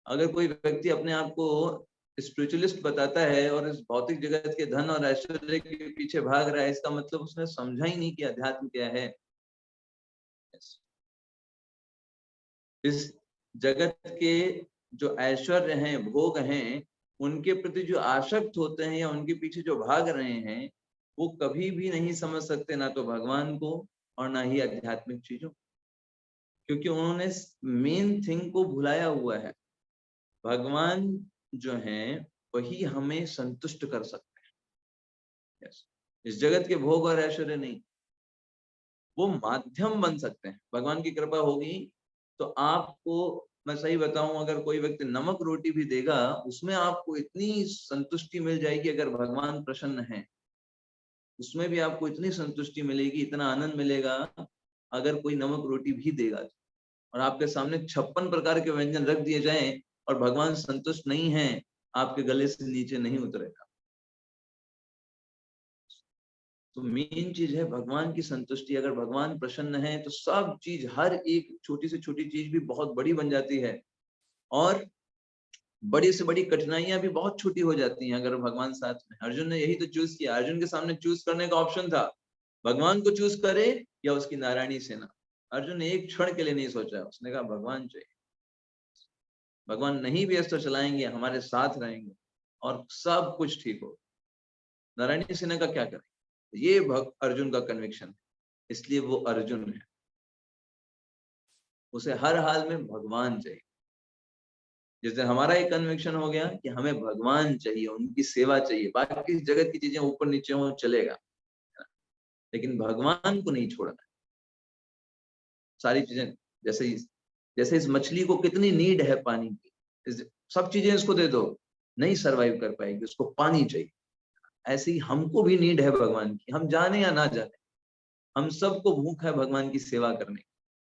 अगर कोई व्यक्ति अपने आप को स्पिरिचुअलिस्ट बताता है और इस भौतिक जगत के धन और ऐश्वर्य के पीछे भाग रहा है, इसका मतलब उसने समझा ही नहीं कि अध्यात्म क्या है। इस जगत के जो ऐश्वर्य हैं, भोग हैं, उनके प्रति जो आसक्त होते हैं या उनके पीछे जो भाग रहे हैं, वो कभी भी नहीं समझ सकते ना तो भगवान को और ना ही आध्यात्मिक चीजों, क्योंकि उन्होंने मेन थिंग को भुलाया हुआ है। भगवान जो हैं वही हमें संतुष्ट कर सकते हैं। इस जगत के भोग और ऐश्वर्य नहीं, वो माध्यम बन सकते हैं। भगवान की कृपा होगी तो आपको, मैं सही बताऊं, अगर कोई व्यक्ति नमक रोटी भी देगा, उसमें आपको इतनी संतुष्टि मिल जाएगी, अगर भगवान प्रसन्न है उसमें भी आपको इतनी संतुष्टि मिलेगी, इतना आनंद मिलेगा, अगर कोई नमक रोटी भी देगा और आपके सामने 56 प्रकार के व्यंजन रख दिए जाएं और भगवान संतुष्ट नहीं है, आपके गले से नीचे नहीं उतरेगा। तो मेन चीज है भगवान की संतुष्टि। अगर भगवान प्रसन्न है तो सब चीज, हर एक छोटी से छोटी चीज भी बहुत बड़ी बन जाती है, और बड़ी से बड़ी कठिनाइयां भी बहुत छोटी हो जाती हैं अगर भगवान साथ में। अर्जुन ने यही तो चूज किया, अर्जुन के सामने चूज करने का ऑप्शन था, भगवान को चूज करे या उसकी नारायणी सेना। अर्जुन ने एक क्षण के लिए नहीं सोचा, उसने कहा भगवान चाहिए। भगवान नहीं भी अस्त्र चलाएंगे, हमारे साथ रहेंगे और सब कुछ ठीक हो। नारायणी सेना का क्या करें, ये अर्जुन का कन्विक्शन है, इसलिए वो अर्जुन है। उसे हर हाल में भगवान चाहिए। जिस दिन हमारा एक कन्विक्शन हो गया कि हमें भगवान चाहिए, उनकी सेवा चाहिए, बाकी जगत की चीजें ऊपर नीचे हो चलेगा, लेकिन भगवान को नहीं छोड़ना। सारी चीजें, जैसे जैसे इस मछली को कितनी नीड है पानी की, सब चीजें इसको दे दो नहीं सरवाइव कर पाएगी, उसको पानी चाहिए। ऐसे ही हमको भी नीड है भगवान की, हम जाने या ना जाने, हम सबको भूख है भगवान की सेवा करने की।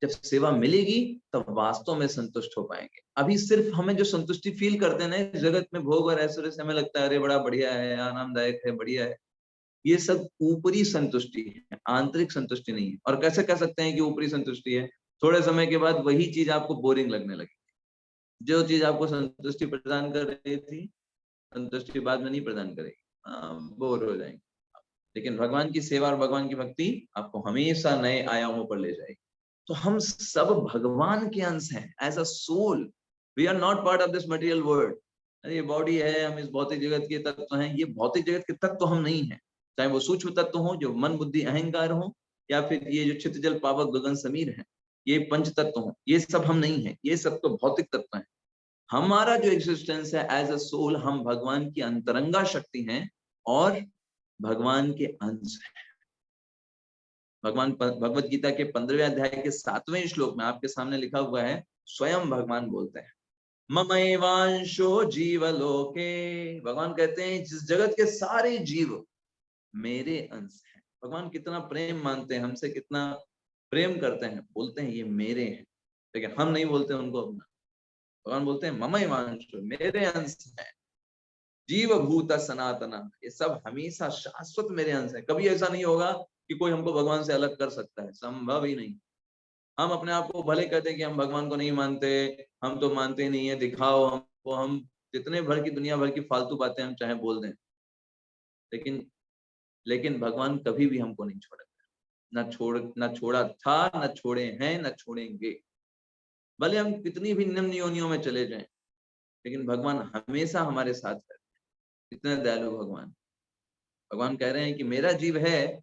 जब सेवा मिलेगी तब वास्तव में संतुष्ट हो पाएंगे। अभी सिर्फ हमें जो संतुष्टि फील करते हैं ना इस जगत में, भोग और ऐश्वर्य से, हमें लगता है अरे बड़ा बढ़िया है, आरामदायक है, बढ़िया है, ये सब ऊपरी संतुष्टि है, आंतरिक संतुष्टि नहीं है। और कैसे कह सकते हैं कि ऊपरी संतुष्टि है? थोड़े समय के बाद वही चीज आपको बोरिंग लगने लगी। जो चीज आपको संतुष्टि प्रदान कर रही थी, संतुष्टि बाद में नहीं प्रदान करेगी, बोर हो जाएंगे। लेकिन भगवान की सेवा और भगवान की भक्ति आपको हमेशा नए आयामों पर ले जाएगी। तो हम सब भगवान के अंश हैं, as a soul. We are not part of this material world. ये बॉडी है, हम इस भौतिक जगत के तत्व हैं, ये भौतिक जगत के तत्व हम नहीं है। चाहे वो सूक्ष्म तत्व हो जो मन बुद्धि अहंकार हो, या फिर ये जो चित्त जल पावक गगन समीर है, ये पंच तत्व हो, ये सब हम नहीं है, ये सब तो भौतिक तत्व है। हमारा जो एग्जिस्टेंस है एज अ सोल, हम भगवान की अंतरंगा शक्ति हैं और भगवान के अंश हैं। भगवान भगवत गीता के 15वें अध्याय के 7वें श्लोक में आपके सामने लिखा हुआ है, स्वयं भगवान बोलते हैं, ममैवांशो जीवलोके। भगवान कहते हैं जिस जगत के सारे जीव मेरे अंश हैं। भगवान कितना प्रेम मानते हैं हमसे, कितना प्रेम करते हैं, बोलते हैं ये मेरे हैं, लेकिन हम नहीं बोलते उनको अपना। भगवान बोलते हैं ममैवांशो, मेरे अंश हैं, जीव भूत सनातना, ये सब हमेशा शाश्वत मेरे अंश है। कभी ऐसा नहीं होगा कि कोई हमको भगवान से अलग कर सकता है, संभव ही नहीं। हम अपने आप को भले कहते हैं कि हम भगवान को नहीं मानते, हम तो मानते ही नहीं है, दिखाओ हमको, हम जितने भर की दुनिया भर की फालतू बातें हम चाहे बोल दें, लेकिन लेकिन भगवान कभी भी हमको नहीं छोड़ेगा। न छोड़ा था, न छोड़े हैं, न छोड़ेंगे। भले हम कितनी भी निम्न योनियों में चले जाएं, लेकिन भगवान हमेशा हमारे साथ है। इतने दयालु भगवान। भगवान कह रहे हैं कि मेरा जीव है,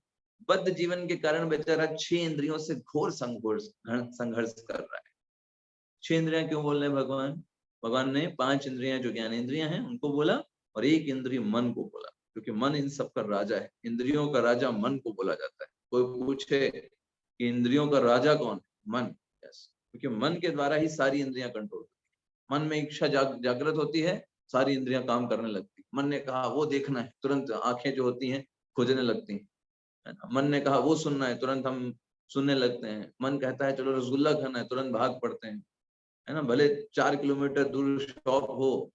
बद्ध जीवन के कारण बेचारा 6 इंद्रियों से घोर संघर्ष कर रहा है। 6 इंद्रियां क्यों बोल रहे हैं भगवान? भगवान ने 5 इंद्रियां जो ज्ञान इंद्रियां हैं उनको बोला, और 1 इंद्रिय मन को बोला। क्योंकि मन इन सब का राजा है। इंद्रियों का राजा मन को बोला जाता है। कोई पूछे कि इंद्रियों का राजा कौन है? मन। यस, क्योंकि मन के द्वारा ही सारी इंद्रियां कंट्रोल होती है। मन में इच्छा जागृत होती है, सारी इंद्रियां काम करने लगती है। मन ने कहा वो देखना है, तुरंत आंखें जो होती हैं खुजने लगती हैं, है ना। मन ने कहा वो सुनना है, तुरंत हम सुनने लगते हैं। मन कहता है चलो रसगुल्ला खाना है, तुरंत भाग पड़ते हैं, है ना। भले 4 किलोमीटर दूर शॉप हो,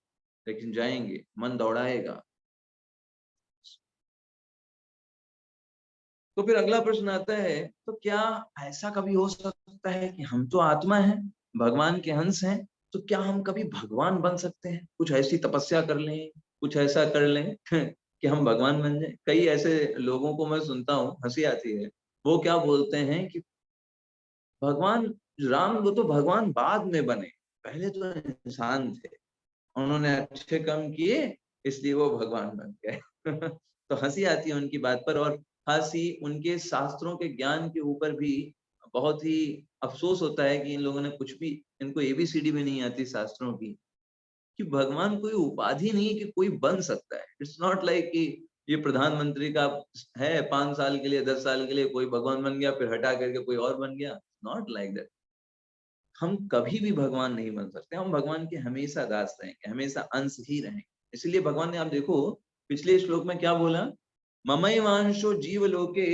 लेकिन जाएंगे, मन दौड़ाएगा। तो फिर अगला प्रश्न आता है, तो क्या ऐसा कभी हो सकता है कि हम तो आत्मा हैं, भगवान के अंश हैं, तो क्या हम कभी भगवान बन सकते हैं? कुछ ऐसी तपस्या कर लें, कुछ ऐसा कर लें कि हम भगवान बन जाए। कई ऐसे लोगों को मैं सुनता हूँ, हंसी आती है। वो क्या बोलते हैं कि भगवान राम, वो तो भगवान बाद में बने, पहले तो इंसान थे, उन्होंने अच्छे कर्म किए, इसलिए वो भगवान बन गए। तो हंसी आती है उनकी बात पर, और खास ही उनके शास्त्रों के ज्ञान के ऊपर भी बहुत ही अफसोस होता है कि इन लोगों ने कुछ भी, इनको एबीसीडी भी नहीं आती शास्त्रों की, कि भगवान कोई उपाधि नहीं है कि कोई बन सकता है। इट्स नॉट लाइक कि ये प्रधानमंत्री का है, 5 साल के लिए, 10 साल के लिए कोई भगवान बन गया, फिर हटा करके कोई और बन गया। Not like that. हम कभी भी भगवान नहीं बन सकते। हम भगवान के हमेशा दास रहेंगे, हमेशा अंश ही रहेंगे। इसलिए भगवान ने, आप देखो पिछले श्लोक में क्या बोला, ममैवांशो जीव लोके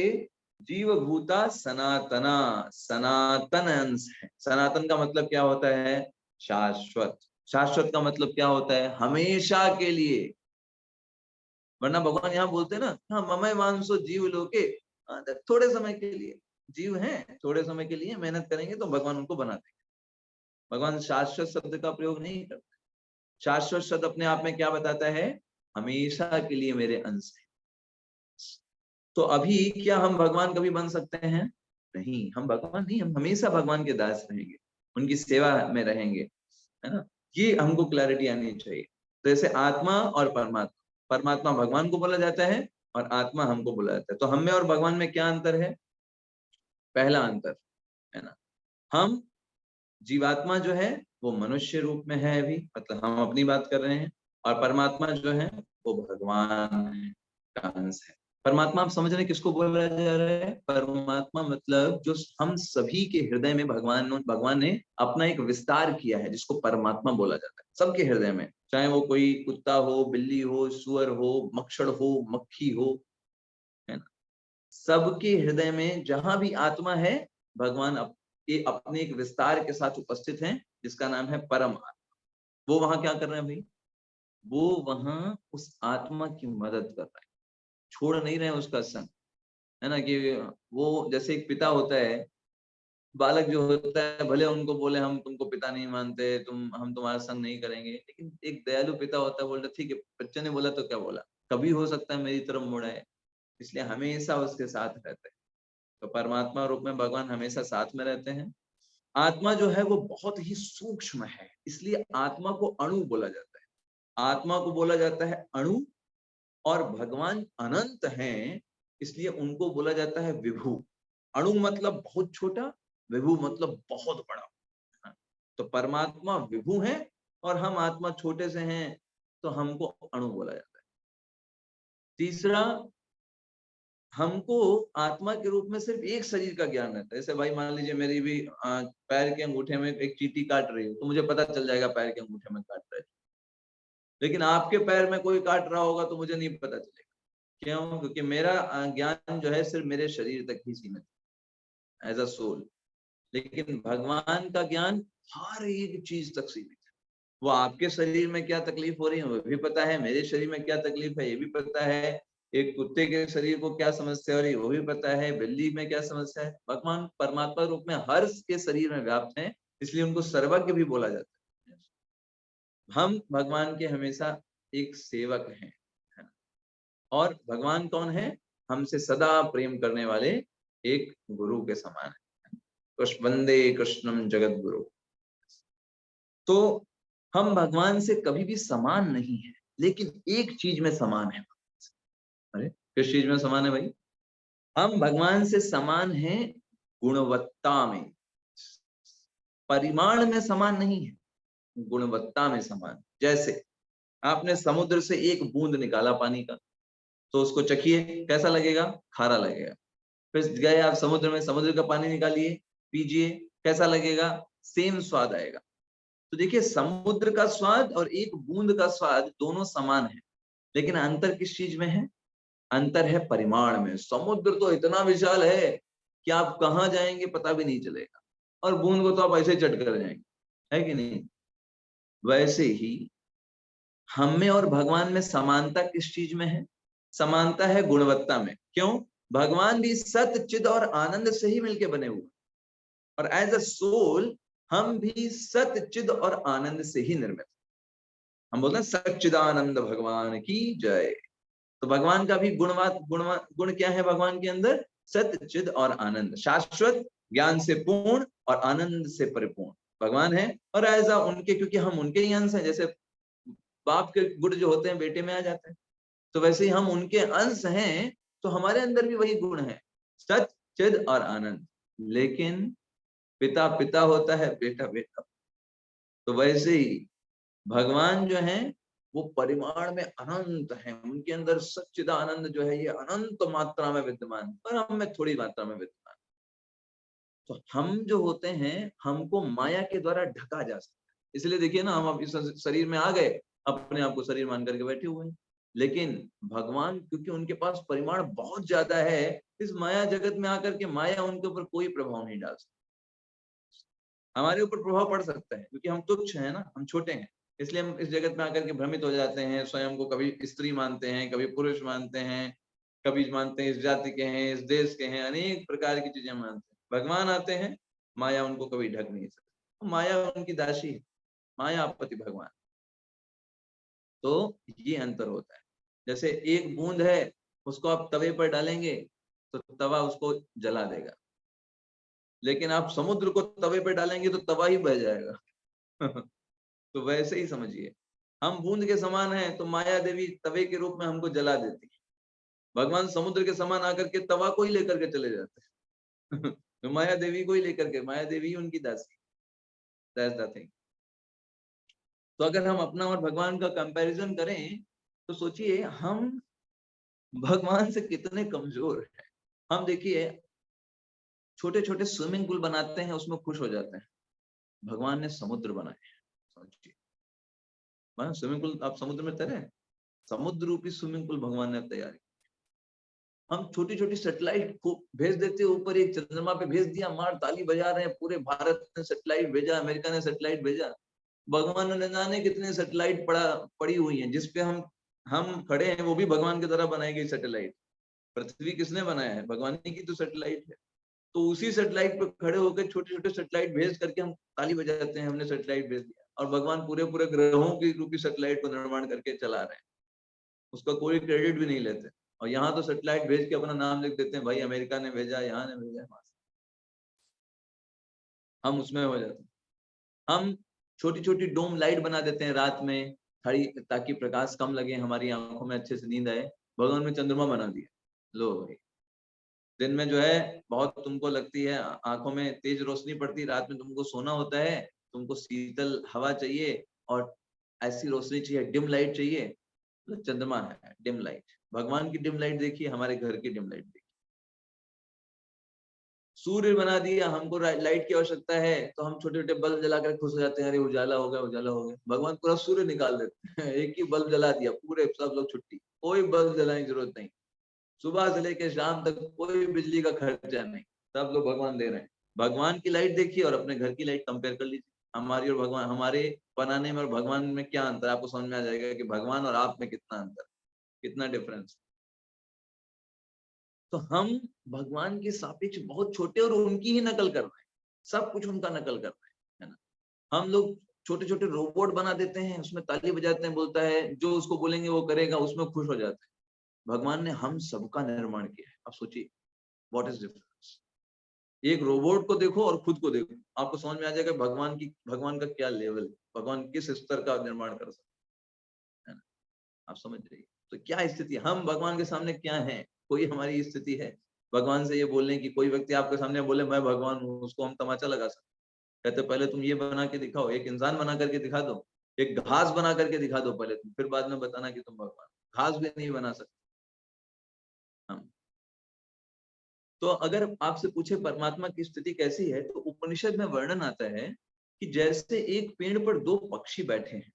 जीव भूता सनातना। सनातन अंश है। सनातन का मतलब क्या होता है? शाश्वत। शाश्वत का मतलब क्या होता है? हमेशा के लिए। वरना भगवान यहाँ बोलते हैं ना, हाँ ममैवांशो जीव लोके, हाँ, थोड़े समय के लिए जीव हैं, थोड़े समय के लिए मेहनत करेंगे तो भगवान उनको बना देंगे। भगवान शाश्वत शब्द का प्रयोग नहीं करते। शाश्वत शब्द अपने आप में क्या बताता है? हमेशा के लिए मेरे अंश है। तो अभी क्या हम भगवान कभी बन सकते हैं? नहीं, हम भगवान नहीं, हम हमेशा भगवान के दास रहेंगे, उनकी सेवा में रहेंगे, है ना। ये हमको क्लैरिटी आनी चाहिए। तो जैसे आत्मा और परमात्मा, परमात्मा भगवान को बोला जाता है और आत्मा हमको बोला जाता है। तो हम में और भगवान में क्या अंतर है? पहला अंतर, है ना, हम जीवात्मा जो है वो मनुष्य रूप में है अभी, मतलब हम अपनी बात कर रहे हैं, और परमात्मा जो है वो भगवान का अंश है। परमात्मा आप समझ रहे हैं किसको बोला जा रहा है? परमात्मा मतलब जो हम सभी के हृदय में भगवान ने अपना एक विस्तार किया है, जिसको परमात्मा बोला जाता है। सबके हृदय में, चाहे वो कोई कुत्ता हो, बिल्ली हो, सुअर हो, मक्षर हो, मक्खी हो, है ना, सबके हृदय में जहां भी आत्मा है, भगवान ये अपने एक विस्तार के साथ उपस्थित हैं, जिसका नाम है परम आत्मा। वो वहां क्या कर रहे हैं भाई? वो वहां उस आत्मा की मदद कर रहे हैं, छोड़ नहीं रहे हैं उसका संग, है ना। कि वो जैसे एक पिता होता है, बालक जो होता है, भले उनको बोले हम तुमको पिता नहीं मानते, हम तुम्हारा संग नहीं करेंगे, लेकिन एक दयालु पिता होता है, बोलता ठीक है, बच्चे ने बोला तो क्या बोला, कभी हो सकता है मेरी तरफ मुड़ा है, इसलिए हमेशा उसके साथ रहते हैं। तो परमात्मा रूप में भगवान हमेशा साथ में रहते हैं। आत्मा जो है वो बहुत ही सूक्ष्म है, इसलिए आत्मा को अणु बोला जाता है। आत्मा को बोला जाता है अणु, और भगवान अनंत हैं, इसलिए उनको बोला जाता है विभु। अणु मतलब बहुत छोटा, विभु मतलब बहुत बड़ा, है ना? तो परमात्मा विभु है और हम आत्मा छोटे से हैं, तो हमको अणु बोला जाता है। तीसरा, हमको आत्मा के रूप में सिर्फ एक शरीर का ज्ञान रहता है। जैसे भाई मान लीजिए मेरी भी पैर के अंगूठे में एक चींटी काट रही हो, तो मुझे पता चल जाएगा पैर के अंगूठे में काट रहा है। लेकिन आपके पैर में कोई काट रहा होगा तो मुझे नहीं पता चलेगा। क्यों? क्योंकि मेरा ज्ञान जो है सिर्फ मेरे शरीर तक ही सीमित है, एज अ सोल। लेकिन भगवान का ज्ञान हर एक चीज तक सीमित है। वो आपके शरीर में क्या तकलीफ हो रही है वो भी पता है, मेरे शरीर में क्या तकलीफ है ये भी पता है, एक कुत्ते के शरीर को क्या समस्या हो रही है वो भी पता है, बिल्ली में क्या समस्या है। भगवान परमात्मा रूप में हर के शरीर में व्याप्त है, इसलिए उनको सर्वज्ञ भी बोला जाता है। हम भगवान के हमेशा एक सेवक हैं, है ना? और भगवान कौन है? हमसे सदा प्रेम करने वाले एक गुरु के समान है। कृष्ण वंदे कृष्णम जगत गुरु। तो हम भगवान से कभी भी समान नहीं है, लेकिन एक चीज में समान है। अरे किस चीज में समान है भाई? हम भगवान से समान हैं गुणवत्ता में, परिमाण में समान नहीं है, गुणवत्ता में समान। जैसे आपने समुद्र से एक बूंद निकाला पानी का, तो उसको चखिए, कैसा लगेगा? खारा लगेगा। फिर गए आप समुद्र में, समुद्र का पानी निकालिए, पीजिए, कैसा लगेगा? सेम स्वाद आएगा। तो देखिए, समुद्र का स्वाद और एक बूंद का स्वाद दोनों समान है, लेकिन अंतर किस चीज में है? अंतर है परिमाण में। समुद्र तो इतना विशाल है कि आप कहाँ जाएंगे पता भी नहीं चलेगा, और बूंद को तो आप ऐसे चट कर जाएंगे, है कि नहीं? वैसे ही हम में और भगवान में समानता किस चीज में है? समानता है गुणवत्ता में। क्यों? भगवान भी सत, चिद और आनंद से ही मिलके बने हुए, और एज अ सोल हम भी सत, चिद और आनंद से ही निर्मित। हम बोलते हैं सच्चिदानंद भगवान की जय। तो भगवान का भी गुण क्या है? भगवान के अंदर सत्य, चिद और आनंद, शाश्वत, ज्ञान से पूर्ण और आनंद से परिपूर्ण भगवान है। और ऐसा उनके, क्योंकि हम उनके ही अंश हैं, जैसे बाप के गुण जो होते हैं बेटे में आ जाते हैं, तो वैसे ही हम उनके अंश हैं, तो हमारे अंदर भी वही गुण है, सत्य, चिद और आनंद। लेकिन पिता पिता होता है, बेटा बेटा। तो वैसे ही भगवान जो है वो परिमाण में अनंत है, उनके अंदर सच्चिदानंद जो है ये अनंत मात्रा में विद्यमान, पर हम में थोड़ी मात्रा में विद्यमान। तो हम जो होते हैं, हमको माया के द्वारा ढका जा सकता है। इसलिए देखिए ना, हम अब इस शरीर में आ गए, अपने आप को शरीर मान करके बैठे हुए हैं। लेकिन भगवान, क्योंकि उनके पास परिमाण बहुत ज्यादा है, इस माया जगत में आकर के माया उनके ऊपर कोई प्रभाव नहीं डाल सकती। हमारे ऊपर प्रभाव पड़ सकता है, क्योंकि हम तुच्छ हैं ना, हम छोटे हैं, इसलिए हम इस जगत में आकर के भ्रमित हो जाते हैं, स्वयं को कभी स्त्री मानते हैं, कभी पुरुष मानते हैं, कभी मानते हैं इस जाति के हैं, इस देश के हैं, अनेक प्रकार की चीजें मानते हैं। भगवान आते हैं, माया उनको कभी ढक नहीं सकती, माया उनकी दासी है, माया आपपति भगवान। तो ये अंतर होता है। जैसे एक बूंद है, उसको आप तवे पर डालेंगे तो तवा उसको जला देगा, लेकिन आप समुद्र को तवे पर डालेंगे तो तवा ही बह जाएगा। तो वैसे ही समझिए, हम बूंद के समान हैं, तो माया देवी तवे के रूप में हमको जला देती है। भगवान समुद्र के समान आकर के तवा को ही लेकर के चले जाते हैं। तो माया देवी को ही लेकर के, माया देवी उनकी दासी। That's the thing. तो अगर हम अपना और भगवान का कंपैरिजन करें, तो सोचिए हम भगवान से कितने कमजोर हैं। हम देखिए, छोटे छोटे स्विमिंग पूल बनाते हैं, उसमें खुश हो जाते हैं। भगवान ने समुद्र बनाए हैं, सोचिए। स्विमिंग पूल, आप समुद्र में तैरे? समुद्र रूपी स्विमिंग पूल भगवान ने तैयार किया। हम छोटी छोटी सैटेलाइट को भेज देते हैं ऊपर, एक चंद्रमा पे भेज दिया, मार ताली बजा रहे हैं, पूरे भारत ने सैटेलाइट भेजा, अमेरिका ने सैटेलाइट भेजा। भगवान ने जाने कितने सैटेलाइट पड़ी हुई हैं, जिसपे हम खड़े हैं, वो भी भगवान के द्वारा बनाई गई सैटेलाइट। पृथ्वी किसने बनाया है? भगवान की तो सैटेलाइट है। तो उसी सैटेलाइट पे खड़े होकर छोटे छोटे सैटेलाइट भेज करके हम ताली बजाते हैं, हमने सैटेलाइट भेज दिया, और भगवान पूरे पूरे ग्रहों की रूपी सैटेलाइट को निर्माण करके चला रहे हैं, उसका कोई क्रेडिट भी नहीं लेते। और यहाँ तो सैटेलाइट भेज के अपना नाम लिख देते हैं, भाई अमेरिका ने भेजा, यहाँ ने भेजा, हम उसमें हो जाते हैं। हम छोटी छोटी डोम लाइट बना देते हैं रात में, खड़ी, ताकि प्रकाश कम लगे, हमारी आंखों में अच्छे से नींद आए। भगवान ने चंद्रमा बना दिया, लो भाई, दिन में जो है बहुत तुमको लगती है, आंखों में तेज रोशनी पड़ती है, रात में तुमको सोना होता है, तुमको शीतल हवा चाहिए और ऐसी रोशनी चाहिए, डिम लाइट चाहिए, तो चंद्रमा है डिम लाइट। भगवान की डिम लाइट देखिए, हमारे घर की डिम लाइट देखिए। सूर्य बना दिया, हमको लाइट की आवश्यकता है, तो हम छोटे छोटे बल्ब जलाकर खुश हो जाते हैं, अरे उजाला हो गया, उजाला हो गया। भगवान पूरा सूर्य निकाल देते हैं, एक ही बल्ब जला दिया, पूरे सब लोग छुट्टी, कोई बल्ब जलाने की जरूरत नहीं। सुबह से लेकर शाम तक कोई बिजली का खर्चा नहीं, सब लोग भगवान दे रहे हैं। भगवान की लाइट देखिए और अपने घर की लाइट कंपेयर कर लीजिए, हमारी और भगवान, हमारे बनाने में और भगवान में क्या अंतर, आपको समझ में आ जाएगा कि भगवान और आप में कितना अंतर, कितना डिफरेंस। तो हम भगवान के सापेक्ष बहुत छोटे और उनकी ही नकल कर रहे हैं, सब कुछ उनका नकल कर रहे हैं, है ना। हम लोग छोटे छोटे रोबोट बना देते हैं, उसमें ताली बजाते हैं, बोलता है जो उसको बोलेंगे वो करेगा, उसमें खुश हो जाते हैं। भगवान ने हम सबका निर्माण किया है। अब सोचिए, व्हाट इज डिफरेंस। एक रोबोट को देखो और खुद को देखो, आपको समझ में आ जाएगा भगवान का क्या लेवल, भगवान किस स्तर का निर्माण कर सकते हैं, ना। आप समझ रही, तो क्या स्थिति, हम भगवान के सामने क्या है, कोई हमारी स्थिति है? भगवान से ये बोलने की, कोई व्यक्ति आपके सामने बोले मैं भगवान हूँ, उसको हम तमाचा लगा सकते। कहते पहले तुम ये बना के दिखाओ, एक इंसान बना करके दिखा दो, एक घास बना करके दिखा दो पहले तुम, फिर बाद में बताना कि तुम भगवान। घास भी नहीं बना सकते, हम। तो अगर आपसे पूछे परमात्मा की स्थिति कैसी है, तो उपनिषद में वर्णन आता है कि जैसे एक पेड़ पर दो पक्षी बैठे हैं,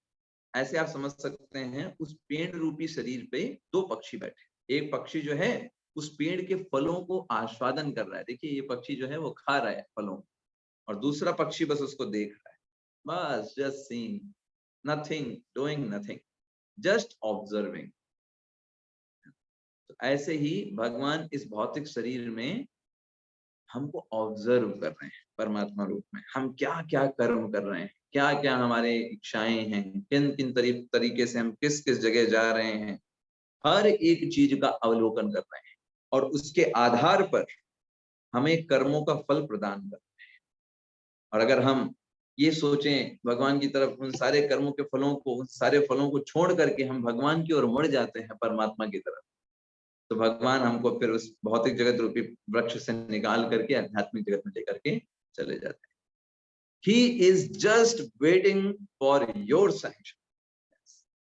ऐसे आप समझ सकते हैं उस पेड़ रूपी शरीर पे दो पक्षी बैठे। एक पक्षी जो है उस पेड़ के फलों को आस्वादन कर रहा है, देखिए ये पक्षी जो है वो खा रहा है फलों, और दूसरा पक्षी बस उसको देख रहा है, बस just seeing, nothing doing, nothing, just observing. तो ऐसे ही भगवान इस भौतिक शरीर में हमको ऑब्जर्व कर रहे हैं परमात्मा रूप में, हम क्या क्या कर्म कर रहे हैं, क्या क्या हमारे इच्छाएं हैं, किन किन तरीके से हम किस किस जगह जा रहे हैं, हर एक चीज का अवलोकन कर रहे हैं, और उसके आधार पर हमें कर्मों का फल प्रदान कर रहे हैं। और अगर हम ये सोचें भगवान की तरफ, उन सारे कर्मों के फलों को, उन सारे फलों को छोड़ करके हम भगवान की ओर मुड़ जाते हैं, परमात्मा की तरफ, तो भगवान हमको फिर उस भौतिक जगत रूपी वृक्ष से निकाल करके आध्यात्मिक जगत में लेकर के चले जाते हैं। He is just waiting for your sanction.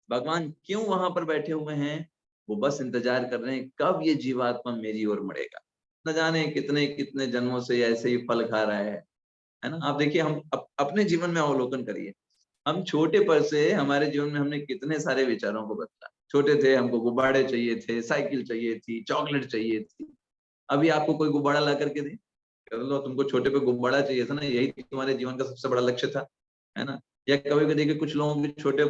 भगवान क्यों वहां पर बैठे हुए हैं? वो बस इंतजार कर रहे हैं कब ये जीवात्मा मेरी ओर मुड़ेगा। न जाने कितने कितने जन्मों से ऐसे ही फल खा रहा है ना। आप देखिए, हम अपने जीवन में अवलोकन करिए, हम छोटे पर से हमारे जीवन में हमने कितने सारे विचारों को बदला। छोटे थे हमको गुब्बारे चाहिए थे, साइकिल चाहिए थी, चॉकलेट चाहिए थी। अभी आपको कोई गुब्बारा ला करके दे, कर लो, तुमको छोटे पे गुब्बारा चाहिए था ना, यही तुम्हारे जीवन का सबसे बड़ा लक्ष्य था, है ना। या कभी कभी देखिए कुछ लोगों की छोटे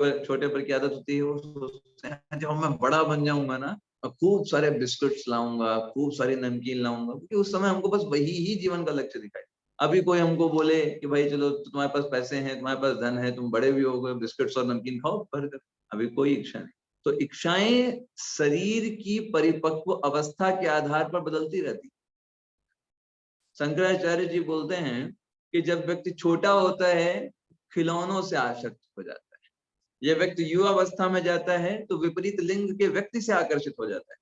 पर की आदत होती है, वो सोचते हैं जब मैं बड़ा बन जाऊंगा ना, और खूब सारे बिस्कुट्स लाऊंगा, खूब सारी नमकीन लाऊंगा, क्योंकि उस समय हमको बस वही ही जीवन का लक्ष्य दिखाई। अभी कोई हमको बोले कि भाई चलो तुम्हारे पास पैसे हैं, तुम्हारे पास धन है, तुम बड़े भी हो गए, बिस्कुट्स और नमकीन खाओ बर्गर, अभी कोई इच्छा नहीं। तो इच्छाएं शरीर की परिपक्व अवस्था के आधार पर बदलती रहती। शंकराचार्य जी बोलते हैं कि जब व्यक्ति छोटा होता है खिलौनों से आसक्त हो जाता है, यह व्यक्ति युवावस्था में जाता है तो विपरीत लिंग के व्यक्ति से आकर्षित हो जाता है,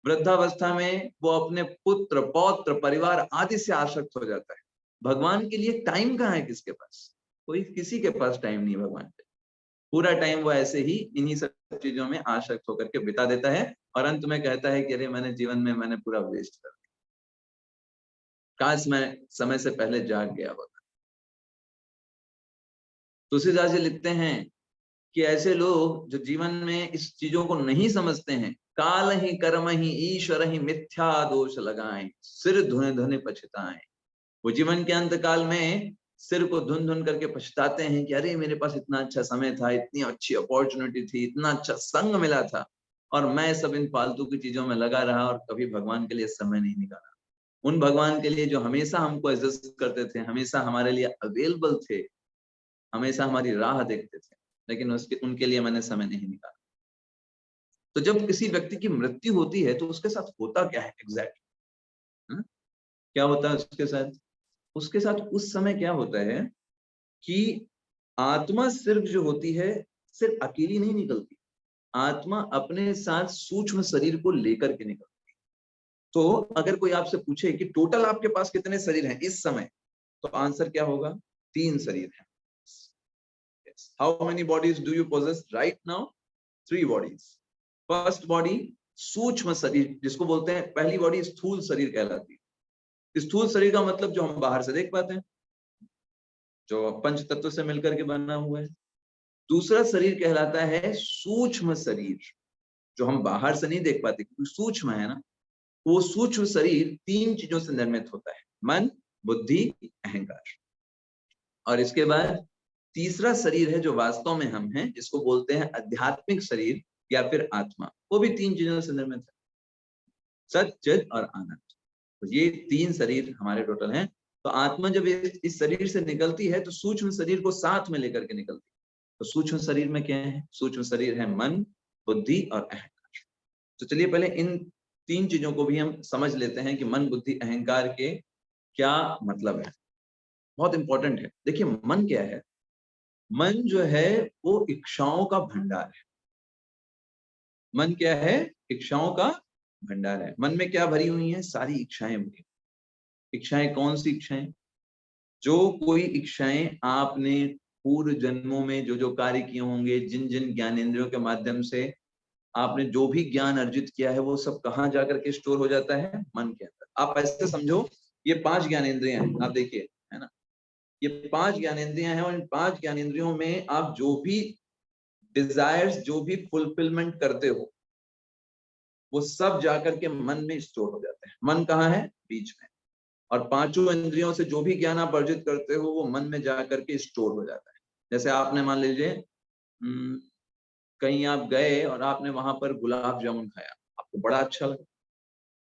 वृद्धावस्था में वो अपने पुत्र पौत्र परिवार आदि से आसक्त हो जाता है। भगवान के लिए टाइम कहाँ है किसके पास? कोई किसी के पास टाइम नहीं है भगवान के। पूरा टाइम वो ऐसे ही इन्हीं सब चीजों में आसक्त होकर के बिता देता है, और अंत में कहता है कि अरे मैंने जीवन में मैंने पूरा वेस्ट कर दिया, काश मैं समय से पहले जाग गया होता। तुलसीदास जी लिखते हैं कि ऐसे लोग जो जीवन में इस चीजों को नहीं समझते हैं, काल ही कर्म ही ईश्वर ही मिथ्या दोष लगाएं, सिर धुने धुने पछताएं। वो जीवन के अंत काल में सिर को धुन धुन करके पछताते हैं कि अरे मेरे पास इतना अच्छा समय था, इतनी अच्छी अपॉर्चुनिटी थी, इतना अच्छा संग मिला था, और मैं सब इन फालतू की चीजों में लगा रहा और कभी भगवान के लिए समय नहीं निकाला। उन भगवान के लिए जो हमेशा हमको इज्जत करते थे, हमेशा हमारे लिए अवेलेबल थे, हमेशा हमारी राह देखते थे, लेकिन उसके उनके लिए मैंने समय नहीं निकाला। तो जब किसी व्यक्ति की मृत्यु होती है तो उसके साथ होता क्या है एग्जैक्टली, क्या होता है उसके साथ? उसके साथ उस समय क्या होता है कि आत्मा सिर्फ जो होती है, सिर्फ अकेली नहीं निकलती, आत्मा अपने साथ सूक्ष्म शरीर को लेकर के निकलती। तो अगर कोई आपसे पूछे कि टोटल आपके पास कितने शरीर हैं इस समय, तो आंसर क्या होगा? 3 शरीर हैं। How many bodies do you possess right now? 3 bodies. First body सूक्ष्म शरीर, जिसको बोलते हैं, पहली बॉडी स्थूल शरीर कहलाती है। स्थूल शरीर का मतलब जो हम बाहर से देख पाते हैं, जो पंच तत्व से मिलकर के बना हुआ है। दूसरा शरीर कहलाता है सूक्ष्म शरीर, जो हम बाहर से नहीं देख पाते क्योंकि सूक्ष्म है ना। वो सूक्ष्म शरीर 3 चीजों से निर्मित होता है, मन, बुद्धि, अहंकार। और इसके बाद तीसरा शरीर है जो वास्तव में हम हैं, जिसको बोलते हैं आध्यात्मिक शरीर या फिर आत्मा। वो भी 3 चीजों से निर्मित है, सत, चित और आनंद। तो ये 3 शरीर हमारे टोटल हैं। तो आत्मा जब इस शरीर से निकलती है तो सूक्ष्म शरीर को साथ में लेकर के निकलती है। तो सूक्ष्म शरीर में क्या है? सूक्ष्म शरीर है मन, बुद्धि और अहंकार। तो चलिए पहले इन 3 चीजों को भी हम समझ लेते हैं कि मन, बुद्धि, अहंकार के क्या मतलब है। बहुत इंपॉर्टेंट है। देखिए मन क्या है? मन जो है वो इच्छाओं का भंडार है। मन क्या है? इच्छाओं का भंडार है। मन में क्या भरी हुई है? सारी इच्छाएं भरी। इच्छाएं कौन सी इच्छाएं? जो कोई इच्छाएं आपने पूर्व जन्मों में जो जो कार्य किए होंगे, जिन जिन ज्ञानेंद्रियों के माध्यम से आपने जो भी ज्ञान अर्जित किया है वो सब कहाँ जाकर के स्टोर हो जाता है? मन के अंदर। आप ऐसे समझो, ये 5 ज्ञानेंद्रियां हैं, आप देखिए, है ना, ये 5 ज्ञानेंद्रियां हैं और इन 5 ज्ञानेंद्रियों में आप जो भी डिजायर्स, जो भी फुलफिलमेंट करते हो, वो सब जाकर के मन में स्टोर हो जाते हैं। मन कहाँ है? बीच में। और पांचों इंद्रियों से जो भी ज्ञान आप अर्जित करते हो वो मन में जाकर के स्टोर हो जाता है। जैसे आपने मान लीजिए कहीं आप गए और आपने वहां पर गुलाब जामुन खाया, आपको बड़ा अच्छा लगा,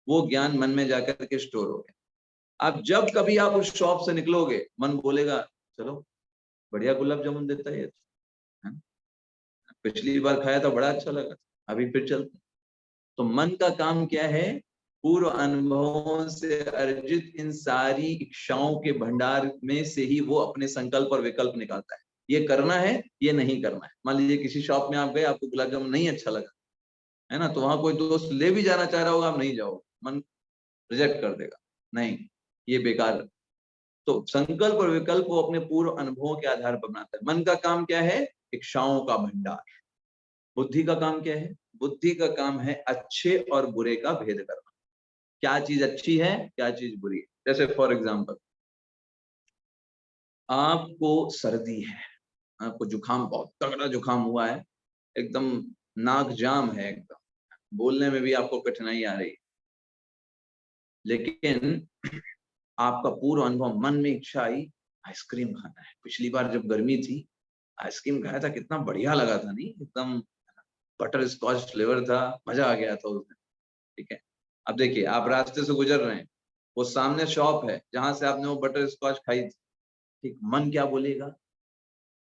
वो ज्ञान मन में जाकर के स्टोर हो गया। अब जब कभी आप उस शॉप से निकलोगे, मन बोलेगा चलो बढ़िया गुलाब जामुन देता है, पिछली बार खाया था बड़ा अच्छा लगा, अभी फिर चलते। तो मन का काम क्या है? पूर्व अनुभवों से अर्जित इन सारी इच्छाओं के भंडार में से ही वो अपने संकल्प और विकल्प निकालता है। ये करना है, ये नहीं करना है। मान लीजिए किसी शॉप में आप गए, आपको गुलाब जामुन नहीं अच्छा लगा, है ना, तो वहां कोई दोस्त ले भी जाना चाह रहा होगा, आप नहीं जाओगे, मन रिजेक्ट कर देगा, नहीं ये बेकार है। तो संकल्प और विकल्प वो अपने पूर्व अनुभवों के आधार पर बनाता है। मन का काम क्या है? इच्छाओं का भंडार। बुद्धि का काम क्या है? बुद्धि का काम है अच्छे और बुरे का भेद करना। क्या चीज अच्छी है, क्या चीज बुरी है। जैसे फॉर एग्जाम्पल, आपको सर्दी है, आपको जुकाम, बहुत तगड़ा जुकाम हुआ है, एकदम नाक जाम है, एकदम बोलने में भी आपको कठिनाई आ रही है, लेकिन आपका पूर्व अनुभव, मन में इच्छा आई आइसक्रीम खाना है। पिछली बार जब गर्मी थी, आइसक्रीम खाया था, कितना बढ़िया लगा था, नहीं एकदम बटर स्कॉच फ्लेवर था, मजा आ गया था उसमें। ठीक है, अब देखिए आप रास्ते से गुजर रहे हैं, वो सामने शॉप है जहां से आपने वो बटर स्कॉच खाई थी। ठीक, मन क्या बोलेगा?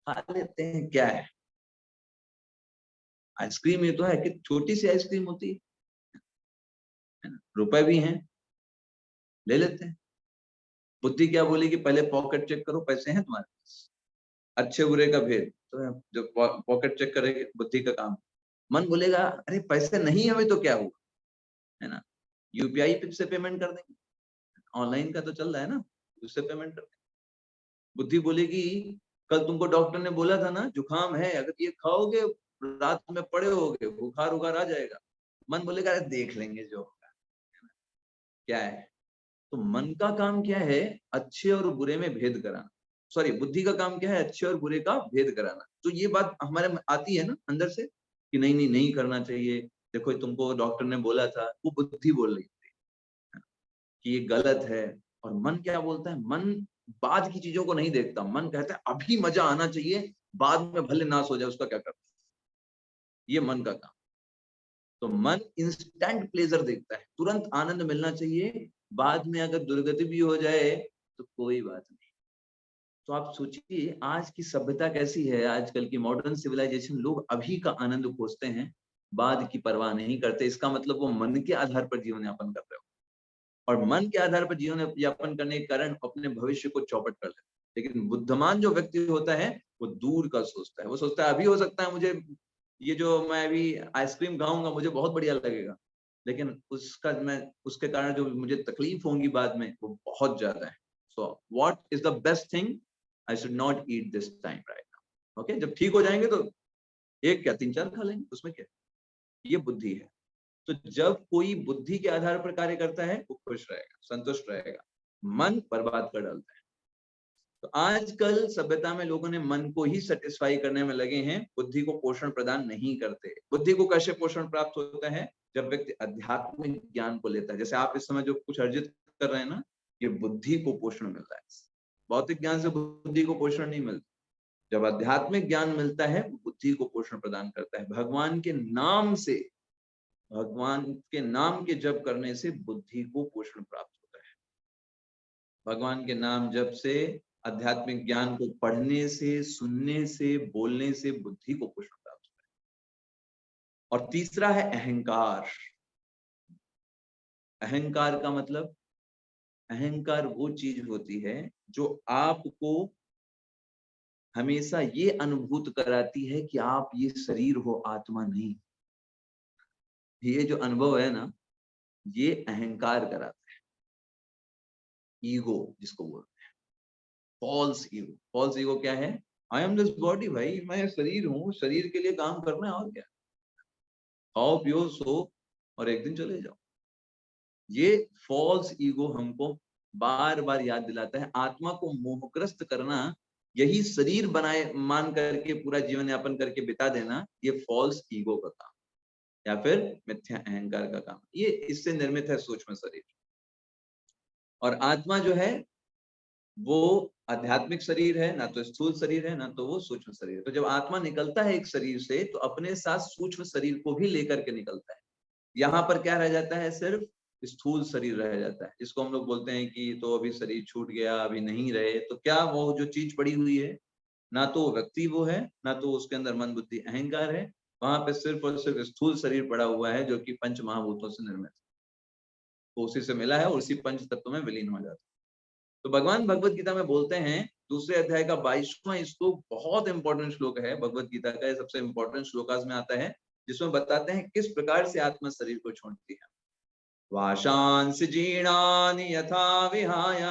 खा लेते हैं, क्या है, आइसक्रीम ये तो है, कि छोटी सी आइसक्रीम होती है ना, रुपए भी हैं, ले लेते हैं। बुद्धि क्या बोलेगी? पहले पॉकेट चेक करो, पैसे हैं तुम्हारे पास। अच्छे बुरे का भेद, तो जब पॉकेट चेक करेंगे, बुद्धि का काम। मन बोलेगा अरे पैसे नहीं है, तो क्या हुआ, है ना, यूपीआई से पेमेंट कर देंगे, ऑनलाइन का तो चल रहा है ना, उससे पेमेंट कर देंगे। बुद्धि बोलेगी कल तुमको डॉक्टर ने बोला था ना जुकाम है, अगर ये खाओगे रात में पड़े होगे, बुखार उखार आ जाएगा। मन बोलेगा अरे देख लेंगे जो होगा। क्या है? तो मन का काम क्या है? अच्छे और बुरे में भेद कराना। सॉरी, बुद्धि का काम क्या है? अच्छे और बुरे का भेद कराना। तो ये बात हमारे में आती है ना अंदर से कि नहीं नहीं नहीं करना चाहिए, देखो तुमको डॉक्टर ने बोला था, वो बुद्धि बोल रही थी कि ये गलत है। और मन क्या बोलता है? मन बाद की चीजों को नहीं देखता, मन कहता है अभी मजा आना चाहिए, बाद में भले नाश हो जाए उसका क्या करता है। ये मन का काम। तो मन इंस्टेंट प्लेजर देखता है, तुरंत आनंद मिलना चाहिए, बाद में अगर दुर्गति भी हो जाए तो कोई बात नहीं। तो आप सोचिए आज की सभ्यता कैसी है, आजकल की मॉडर्न सिविलाइजेशन, लोग अभी का आनंद खोजते हैं, बाद की परवाह नहीं करते। इसका मतलब वो मन के आधार पर जीवन यापन कर रहे हो, और मन के आधार पर जीवन यापन करने के कारण अपने भविष्य को चौपट कर लेते हैं। लेकिन बुद्धिमान जो व्यक्ति होता है वो दूर का सोचता है, वो सोचता है अभी हो सकता है मुझे ये जो मैं अभी आइसक्रीम खाऊंगा मुझे बहुत बढ़िया लगेगा, लेकिन उसका मैं उसके कारण जो मुझे तकलीफ होंगी बाद में वो बहुत ज्यादा है। So what is the best thing? I should not eat this time right now. Okay, जब ठीक हो जाएंगे तो एक क्या 3-4 खा लेंगे, उसमें क्या। ये बुद्धि है। तो जब कोई बुद्धि के आधार पर कार्य करता है वो खुश रहेगा, संतुष्ट रहेगा। मन बर्बाद कर डालता है। तो आजकल सभ्यता में लोगों ने मन को ही सेटिस्फाई करने में लगे हैं, बुद्धि को पोषण प्रदान नहीं करते। बुद्धि को कैसे पोषण प्राप्त होता है? जब व्यक्ति आध्यात्मिक ज्ञान को लेता है। जैसे आप इस समय जो कुछ अर्जित कर रहे हैं ना, ये बुद्धि को पोषण मिल रहा है। भौतिक ज्ञान से बुद्धि को पोषण नहीं मिलता। जब आध्यात्मिक ज्ञान मिलता है वो बुद्धि को पोषण प्रदान करता है। भगवान के नाम से, भगवान के नाम के जप करने से बुद्धि को पोषण प्राप्त होता है। भगवान के नाम जप से, आध्यात्मिक ज्ञान को पढ़ने से, सुनने से, बोलने से बुद्धि को पोषण प्राप्त होता है। और तीसरा है अहंकार। अहंकार का मतलब, अहंकार वो चीज होती है जो आपको हमेशा ये अनुभूत कराती है कि आप ये शरीर हो, आत्मा नहीं। ये जो अनुभव है ना, ये अहंकार कराता है। ईगो जिसको बोलते हैं, फॉल्स ईगो। फॉल्स ईगो क्या है? आई एम दिस बॉडी, भाई मैं शरीर हूँ, शरीर के लिए काम करना है और क्या। खाओ पियो सो और एक दिन चले जाओ। ये फॉल्स ईगो हमको बार बार याद दिलाता है। आत्मा को मोहग्रस्त करना, यही शरीर बनाए मान करके पूरा जीवन यापन करके बिता देना, ये फॉल्स ईगो का काम या फिर मिथ्या अहंकार का काम। ये इससे निर्मित है सूक्ष्म शरीर। और आत्मा जो है वो आध्यात्मिक शरीर है, ना तो स्थूल शरीर है, ना तो वो सूक्ष्म शरीर है। तो जब आत्मा निकलता है एक शरीर से, तो अपने साथ सूक्ष्म शरीर को भी लेकर के निकलता है। यहाँ पर क्या रह जाता है? सिर्फ स्थूल शरीर रह जाता है, जिसको हम लोग बोलते हैं कि तो अभी शरीर छूट गया, अभी नहीं रहे। तो क्या वो जो चीज पड़ी हुई है, ना तो वो व्यक्ति वो है, ना तो उसके अंदर मन बुद्धि अहंकार है। वहां पे सिर्फ और सिर्फ स्थूल शरीर पड़ा हुआ है, जो कि पंच महाभूतों से निर्मित है। तो उसी से मिला है और उसी पंच तत्व में विलीन हो जाता है। तो भगवान भगवत गीता में बोलते हैं, दूसरे अध्याय का 22वां श्लोक बहुत इंपॉर्टेंट श्लोक है भगवत गीता का, सबसे इंपॉर्टेंट श्लोकास में आता है, जिसमें बताते हैं किस प्रकार से आत्मा शरीर को छोड़ती है। वाशांसि जीर्णानि यथा विहाय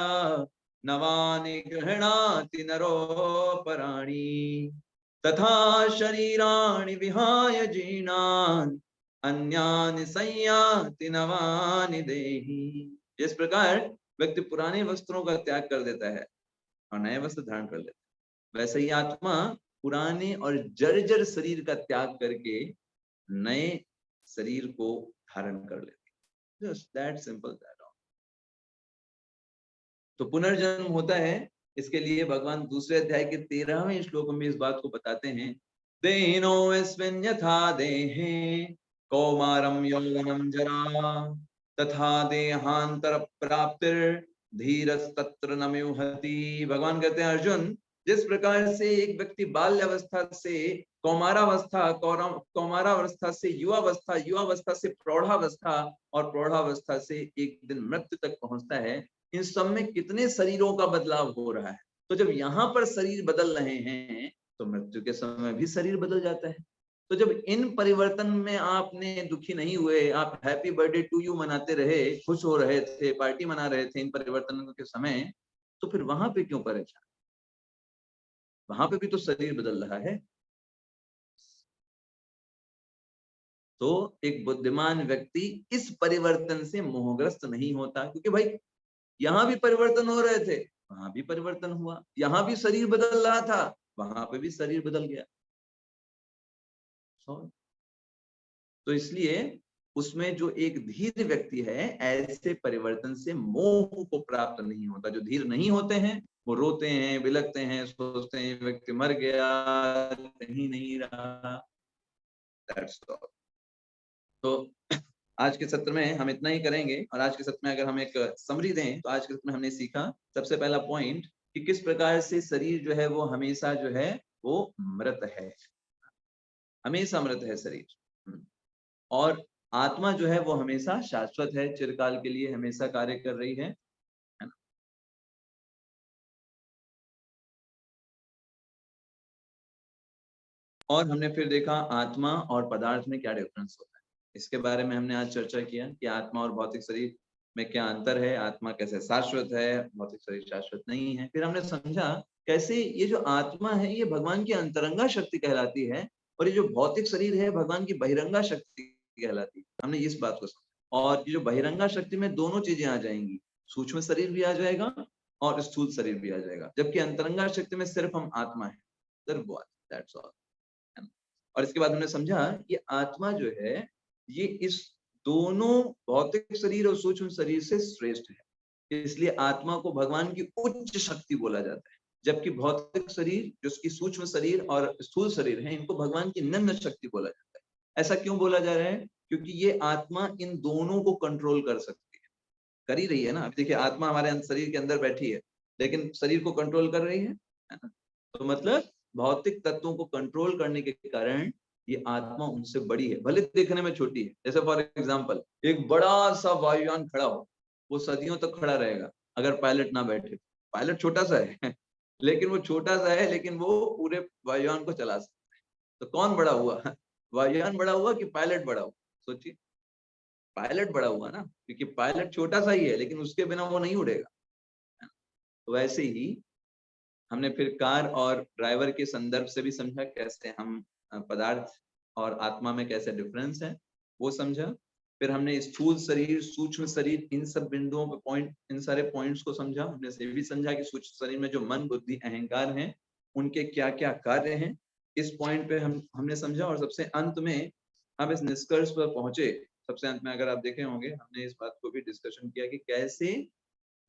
नवानि गृह्णाति नरोपराणि तथा शरीराणि विहाय जीर्णानि अन्यानि संयाति नवानि देहि। जिस प्रकार व्यक्ति पुराने वस्त्रों का त्याग कर देता है और नए वस्त्र धारण कर लेता है, वैसे ही आत्मा पुराने और जर्जर शरीर का त्याग करके नए शरीर को धारण कर लेती है। Just that simple that all. तो पुनर्जन्म होता है, इसके लिए भगवान दूसरे अध्याय के 13वें श्लोक में इस बात को बताते हैं। देहिनोऽस्मिन् यथा देहे कौमारं यौवनं जरा तथा देहांतर प्राप्तिर धीरस्तत्र न म्यूहति। भगवान कहते हैं, अर्जुन, जिस प्रकार से एक व्यक्ति बाल्यावस्था से कौमारावस्था से युवावस्था, युवावस्था से प्रौढ़ावस्था और प्रौढ़ावस्था से एक दिन मृत्यु तक पहुंचता है, इन सब में कितने शरीरों का बदलाव हो रहा है। तो जब यहाँ पर शरीर बदल रहे हैं, तो मृत्यु के समय भी शरीर बदल जाता है। तो जब इन परिवर्तन में आपने दुखी नहीं हुए, आप हैप्पी बर्थडे टू यू मनाते रहे, खुश हो रहे थे, पार्टी मना रहे थे इन परिवर्तनों के समय, तो फिर वहां पे क्यों परेशान? वहां पे भी तो शरीर बदल रहा है। तो एक बुद्धिमान व्यक्ति इस परिवर्तन से मोहग्रस्त नहीं होता, क्योंकि भाई यहाँ भी परिवर्तन हो रहे थे, वहां भी परिवर्तन हुआ, यहाँ भी शरीर बदल रहा था, वहां पे भी शरीर बदल गया। तो इसलिए उसमें जो एक धीर व्यक्ति है, ऐसे परिवर्तन से मोह को प्राप्त नहीं होता। जो धीर नहीं होते हैं वो रोते हैं, बिलखते हैं, सोचते हैं व्यक्ति मर गया, कहीं नहीं रहा। That's all. तो आज के सत्र में हम इतना ही करेंगे। और आज के सत्र में अगर हम एक समरी दें, तो आज के सत्र में हमने सीखा सबसे पहला पॉइंट कि किस प्रकार से शरीर जो है वो हमेशा जो है वो मृत है, हमेशा मृत है शरीर। और आत्मा जो है वो हमेशा शाश्वत है, चिरकाल के लिए हमेशा कार्य कर रही है ना। और हमने फिर देखा आत्मा और पदार्थ में क्या डिफरेंस होता है, इसके बारे में हमने आज चर्चा किया कि आत्मा और भौतिक शरीर में क्या अंतर है, आत्मा कैसे शाश्वत है, भौतिक शरीर शाश्वत नहीं है। फिर हमने समझा कैसे ये जो आत्मा है ये भगवान की अंतरंगा शक्ति कहलाती है, और ये जो भौतिक शरीर है भगवान की बहिरंगा शक्ति कहलाती है। हमने इस बात को समझा। और ये जो बहिरंगा शक्ति में दोनों चीजें आ जाएंगी, सूक्ष्म शरीर भी आ जाएगा और स्थूल शरीर भी आ जाएगा, जबकि अंतरंगा शक्ति में सिर्फ हम आत्मा है, सिर्फ वो आत्मा, दैट्स ऑल। और इसके बाद हमने समझा कि आत्मा जो है ये इस दोनों भौतिक शरीर और सूक्ष्म शरीर से श्रेष्ठ है, इसलिए आत्मा को भगवान की उच्च शक्ति बोला जाता है, जबकि भौतिक शरीर जो उसकी सूक्ष्म शरीर और स्थूल शरीर है इनको भगवान की निम्न शक्ति बोला जाता है। ऐसा क्यों बोला जा रहा है? क्योंकि ये आत्मा इन दोनों को कंट्रोल कर सकती है, कर ही रही है ना। अभी देखिए आत्मा हमारे शरीर के अंदर बैठी है, लेकिन शरीर को कंट्रोल कर रही है ना। तो मतलब भौतिक तत्वों को कंट्रोल करने के कारण ये आत्मा उनसे बड़ी है, भले देखने में छोटी है। जैसे फॉर एग्जांपल एक बड़ा सा वायुयान खड़ा हो, वो सदियों तक खड़ा रहेगा अगर पायलट ना बैठे। पायलट छोटा सा है लेकिन वो छोटा सा है, लेकिन वो पूरे वायुयान को चला सकता है। तो कौन बड़ा हुआ? वायुयान बड़ा हुआ कि पायलट बड़ा हुआ? सोचिए, पायलट बड़ा हुआ ना, क्योंकि पायलट छोटा सा ही है, लेकिन उसके बिना वो नहीं उड़ेगा। तो वैसे ही हमने फिर कार और ड्राइवर के संदर्भ से भी समझा कैसे हम पदार्थ और आत्मा में कैसे डिफरेंस है। वो समझा। फिर हमने स्थूल शरीर, सूक्ष्म शरीर, इन सब बिंदुओं पे पॉइंट, इन सारे पॉइंट्स को समझा। हमने ये भी समझा कि सूक्ष्म शरीर में जो मन, बुद्धि, अहंकार हैं, उनके क्या क्या कार्य हैं। इस पॉइंट पे हमने समझा। और सबसे अंत में हम इस निष्कर्ष पर पहुंचे। सबसे अंत में अगर आप देखे होंगे, हमने इस बात को भी डिस्कशन किया कि कैसे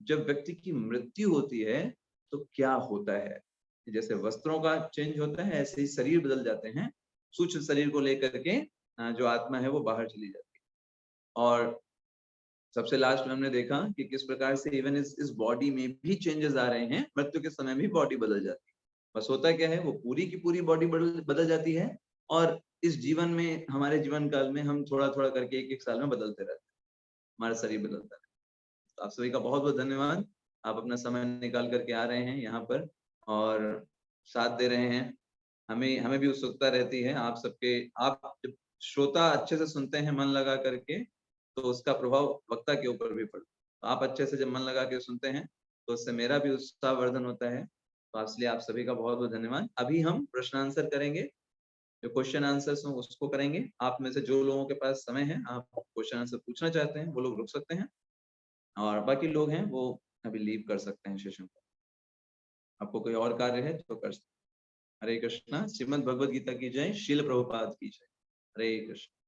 जब व्यक्ति की मृत्यु होती है तो क्या होता है। जैसे वस्त्रों का चेंज होता है, ऐसे ही शरीर बदल जाते हैं। सूक्ष्म शरीर को लेकर के जो आत्मा है वो बाहर चली जाती है। और सबसे लास्ट में हमने देखा कि किस प्रकार से इवन इस बॉडी में भी चेंजेस आ रहे हैं। मृत्यु के समय भी बॉडी बदल जाती है। बस होता क्या है, वो पूरी की पूरी बॉडी बदल जाती है। और इस जीवन में, हमारे जीवन काल में, हम थोड़ा थोड़ा करके एक एक साल में बदलते रहते हैं, हमारा शरीर बदलता है। तो आप सभी का बहुत बहुत धन्यवाद। आप अपना समय निकाल करके आ रहे हैं यहाँ पर और साथ दे रहे हैं। हमें हमें भी उत्सुकता रहती है आप सबके। आप जब श्रोता अच्छे से सुनते हैं मन लगा करके, तो उसका प्रभाव वक्ता के ऊपर भी पड़ता है। तो आप अच्छे से जब मन लगा के सुनते हैं तो उससे मेरा भी उत्साहवर्धन होता है। तो इसलिए आप सभी का बहुत बहुत धन्यवाद। अभी हम प्रश्न आंसर करेंगे, जो क्वेश्चन आंसर्स हैं उसको करेंगे। आप में से जो लोगों के पास समय है, आप क्वेश्चन आंसर पूछना चाहते हैं, वो लोग रुक सकते हैं। और बाकी लोग हैं वो अभी लीव कर सकते हैं सेशन को। आपको कोई और कार्य है तो कर सकते हैं। हरे कृष्णा। श्रीमद् भगवद गीता की जय। शील प्रभुपाद की जय। हरे कृष्ण।